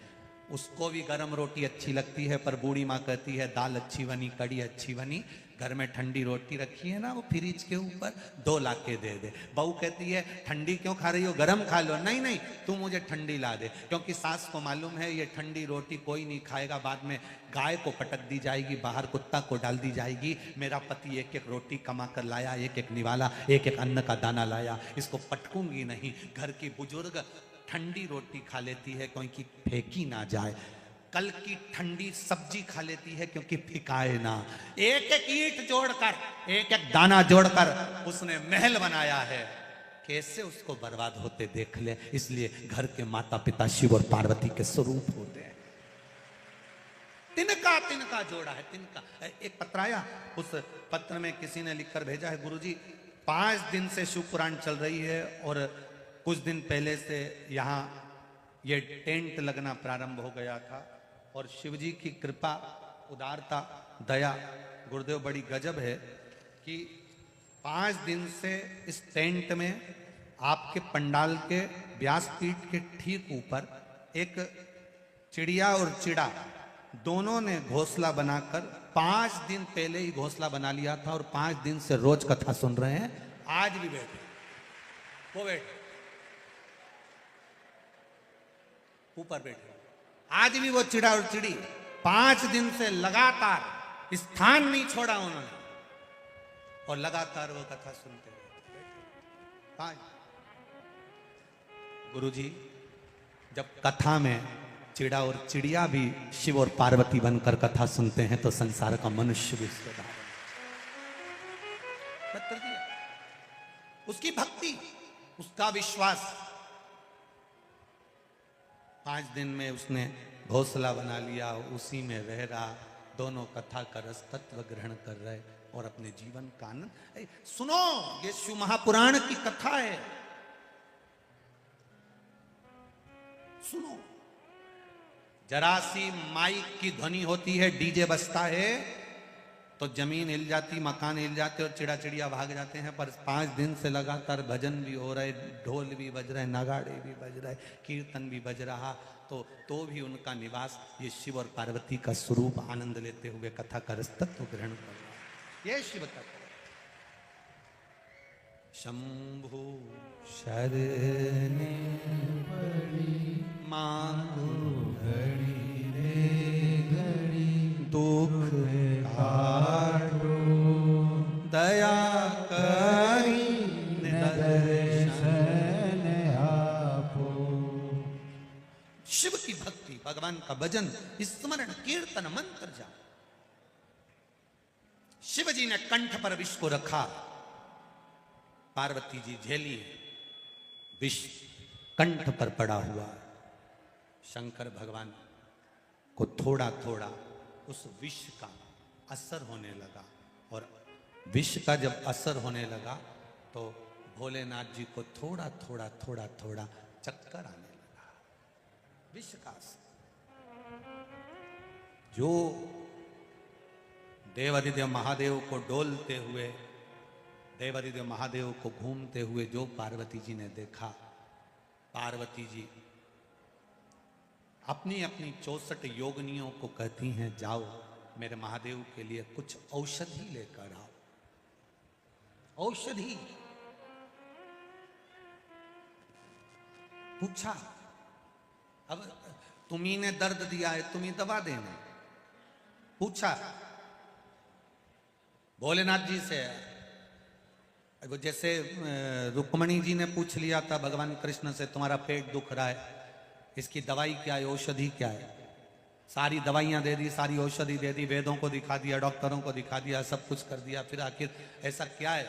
उसको भी गर्म रोटी अच्छी लगती है, पर बूढ़ी माँ कहती है दाल अच्छी बनी, कड़ी अच्छी बनी, घर में ठंडी रोटी रखी है ना वो फ्रिज के ऊपर 2 ला के दे दे। बहू कहती है ठंडी क्यों खा रही हो, गरम खा लो। नहीं नहीं तू मुझे ठंडी ला दे, क्योंकि सास को मालूम है ये ठंडी रोटी कोई नहीं खाएगा, बाद में गाय को पटक दी जाएगी, बाहर कुत्ता को डाल दी जाएगी। मेरा पति एक एक रोटी कमा कर लाया, एक एक निवाला, एक एक अन्न का दाना लाया, इसको पटकूंगी नहीं। घर की बुजुर्ग ठंडी रोटी खा लेती है क्योंकि फेंकी ना जाए, कल की ठंडी सब्जी खा लेती है क्योंकि फिकाए ना। एक एक ईंट जोड़कर, एक एक दाना जोड़कर उसने महल बनाया है, कैसे उसको बर्बाद होते देख ले। इसलिए घर के माता पिता शिव और पार्वती के स्वरूप होते हैं। तिनका तिनका जोड़ा है, तिनका। एक पत्र आया, उस पत्र में किसी ने लिखकर भेजा है गुरुजी 5 दिन से शिव पुराण चल रही है और कुछ दिन पहले से यहाँ ये टेंट लगना प्रारंभ हो गया था, और शिव जी की कृपा, उदारता, दया गुरुदेव बड़ी गजब है कि 5 दिन से इस टेंट में आपके पंडाल के व्यासपीठ के ठीक ऊपर एक चिड़िया और चिड़ा दोनों ने घोंसला बनाकर 5 दिन पहले ही घोंसला बना लिया था, और 5 दिन से रोज कथा सुन रहे हैं। आज भी बैठे, वो बैठे ऊपर बैठे, आज भी वो चिड़ा और चिड़ी 5 दिन से लगातार स्थान नहीं छोड़ा उन्होंने, और लगातार वो कथा सुनते रहे। गुरुजी जब कथा में चिड़ा और चिड़िया भी शिव और पार्वती बनकर कथा सुनते हैं तो संसार का मनुष्य भी उसको पत्र दिया। उसकी भक्ति, उसका विश्वास, 5 दिन में उसने घोंसला बना लिया, उसी में रह रहा, दोनों कथा का रस तत्व ग्रहण कर रहे और अपने जीवन का आनंद। सुनो, ये शिव महापुराण की कथा है, सुनो। जरा सी माइक की ध्वनि होती है, डीजे बजता है तो जमीन हिल जाती, मकान हिल जाते और चिड़ा चिड़िया भाग जाते हैं। पर 5 दिन से लगातार भजन भी हो रहे, ढोल भी बज रहे, नगाड़े भी बज रहे, कीर्तन भी बज रहा, तो भी उनका निवास ये शिव और पार्वती का स्वरूप आनंद लेते हुए कथा का रसतत्व ग्रहण कर रहा। ये शिव कथा। शंभु शरणे पड़ी मांगो घड़ी रे घड़ी, दुख काटो दया करी दर्शन आपो। शिव की भक्ति, भगवान का भजन, स्मरण, कीर्तन, मंत्र जाप। शिव जी ने कंठ पर विष को रखा, पार्वती जी झेली, विष कंठ पर पड़ा हुआ। शंकर भगवान को थोड़ा थोड़ा उस विष का असर होने लगा, और विष का जब असर होने लगा तो भोलेनाथ जी को थोड़ा थोड़ा थोड़ा थोड़ा चक्कर आने लगा। विष का असर जो देवादिदेव महादेव को डोलते हुए देवादिदेव महादेव को घूमते हुए जो पार्वती जी ने देखा, पार्वती जी अपनी अपनी 64 योगिनियों को कहती हैं, जाओ मेरे महादेव के लिए कुछ औषधि लेकर आओ। औषधि पूछा, अब तुम्ही ने दर्द दिया है, तुम्ही दवा देना। पूछा भोलेनाथ जी से, वो जैसे रुक्मणी जी ने पूछ लिया था भगवान कृष्ण से, तुम्हारा पेट दुख रहा है, इसकी दवाई क्या है, औषधि क्या है। सारी दवाइयां दे दी, सारी औषधि दे दी, वेदों को दिखा दिया, डॉक्टरों को दिखा दिया, सब कुछ कर दिया, फिर आखिर ऐसा क्या है,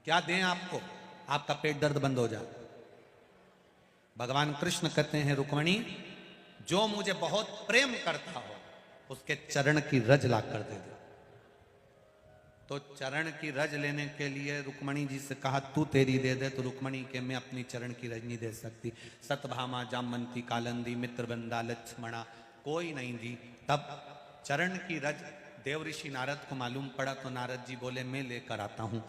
क्या दें आपको, आपका पेट दर्द बंद हो जाए। भगवान कृष्ण कहते हैं, रुक्मणी जो मुझे बहुत प्रेम करता हो उसके चरण की रज ला कर दे दो। तो चरण की रज लेने के लिए रुक्मणी जी से कहा, तू तेरी दे दे। तो रुक्मणी के मैं अपनी चरण की रज नहीं दे सकती। सतभामा, जामवंती, कालंदी, मित्रबंदा, लक्ष्मणा कोई नहीं दी। तब चरण की रज देव ऋषि नारद को मालूम पड़ा, तो नारद जी बोले मैं लेकर आता हूं।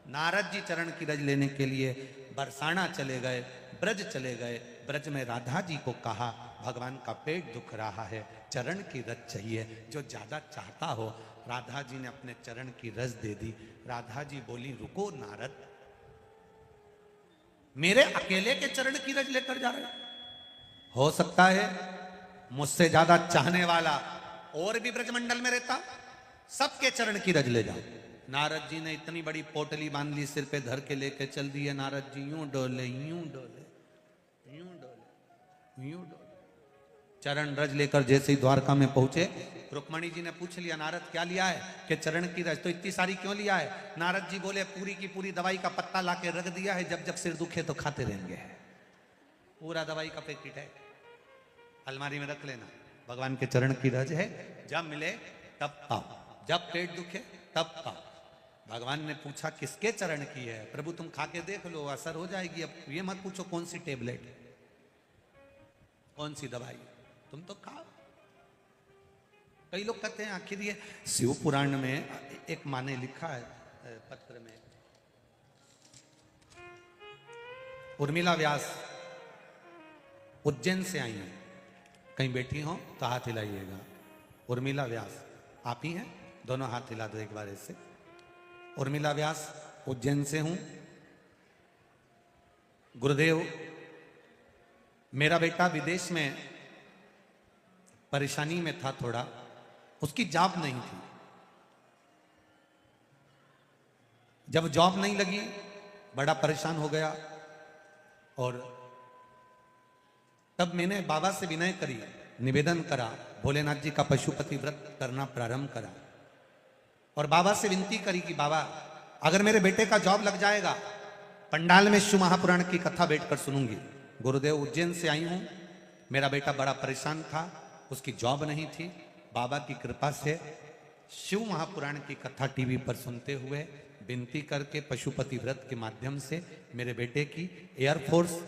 नारद जी चरण की रज लेने के लिए बरसाना चले गए, ब्रज चले गए। ब्रज में राधा जी को कहा, भगवान का पेट दुख रहा है, चरण की रज चाहिए, जो ज्यादा चाहता हो। राधा जी ने अपने चरण की रज दे दी। राधा जी बोली, रुको नारद, मेरे अकेले के चरण की रज लेकर जा रहे हो सकता है मुझसे ज्यादा चाहने वाला और भी ब्रजमंडल में रहता, सबके चरण की रज ले जाओ। नारद जी ने इतनी बड़ी पोटली बांध ली, सिर पे धर के लेके चल दिए। नारद जी यूं डोले, यूं डोले, यूं डोले, यूं डोले। चरण रज लेकर जैसे ही द्वारका में पहुंचे, रुक्मणी जी ने पूछ लिया, नारद क्या लिया है? कि चरण की रज। तो इतनी सारी क्यों लिया है? नारद जी बोले, पूरी की पूरी दवाई का पत्ता लाके रख दिया है, जब जब सिर दुखे तो खाते रहेंगे। पूरा दवाई का पैकेट है, अलमारी में रख लेना। भगवान के चरण की रज है, जब मिले तब पाओ, जब पेट दुखे तब पाओ। भगवान ने पूछा, किसके चरण की है? प्रभु तुम खा के देख लो, असर हो जाएगी। अब ये मत पूछो कौन सी टेबलेट, कौन सी दवाई, तुम तो खाओ। कई लोग कहते हैं, आखिर ये शिव पुराण में एक माँ ने लिखा है पत्र में, उर्मिला व्यास उज्जैन से आई हैं, कहीं बैठी हो तो हाथ हिलाइएगा। उर्मिला व्यास आप ही हैं? दोनों हाथ हिला दो एक बार ऐसे। उर्मिला व्यास, उज्जैन से हूं। गुरुदेव, मेरा बेटा विदेश में परेशानी में था थोड़ा, उसकी जॉब नहीं थी। जब जॉब नहीं लगी बड़ा परेशान हो गया, और तब मैंने बाबा से विनय करी, निवेदन करा, भोलेनाथ जी का पशुपति व्रत करना प्रारंभ करा, और बाबा से विनती करी कि बाबा अगर मेरे बेटे का जॉब लग जाएगा, पंडाल में शिव महापुराण की कथा बैठकर सुनूंगी। गुरुदेव, उज्जैन से आई हूं, मेरा बेटा बड़ा परेशान था, उसकी जॉब नहीं थी। बाबा की कृपा से शिव महापुराण की कथा टीवी पर सुनते हुए विनती करके पशुपति व्रत के माध्यम से मेरे बेटे की एयरफोर्स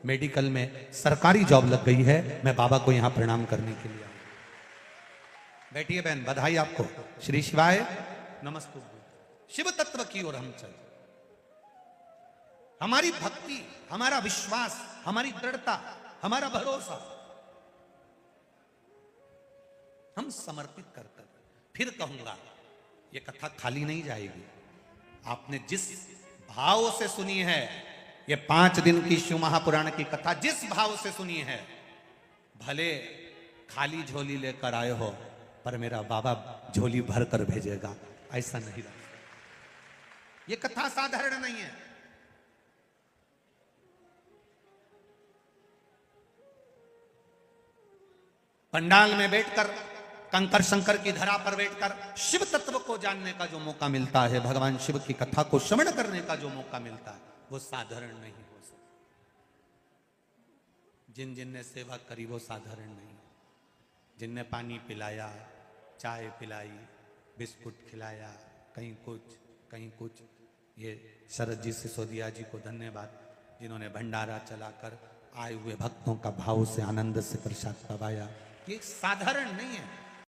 मेडिकल में सरकारी जॉब लग गई है। मैं बाबा को यहां प्रणाम करने के लिए आया। बैठिए बहन, बधाई आपको। श्री शिवाय नमस्तुभ्यं। शिव तत्व की ओर हम चले। हमारी भक्ति, हमारा विश्वास, हमारी दृढ़ता, हमारा भरोसा हम समर्पित करते। फिर कहूंगा, यह कथा खाली नहीं जाएगी। आपने जिस भाव से सुनी है, ये 5 दिन की शिव महापुराण की कथा जिस भाव से सुनी है, भले खाली झोली लेकर आए हो, पर मेरा बाबा झोली भर कर भेजेगा, ऐसा नहीं रहा। ये कथा साधारण नहीं है। पंडाल में बैठकर, कंकर शंकर की धरा पर बैठकर शिव तत्व को जानने का जो मौका मिलता है, भगवान शिव की कथा को श्रवण करने का जो मौका मिलता है, वो साधारण नहीं हो सकता। जिन जिन ने सेवा करी वो साधारण नहीं। जिनने पानी पिलाया, चाय पिलाई, बिस्कुट खिलाया, कहीं कुछ कहीं कुछ, ये शरद जी सिसोदिया जी को धन्यवाद, जिन्होंने भंडारा चलाकर आए हुए भक्तों का भाव से, आनंद से प्रसाद पवाया। ये साधारण नहीं है।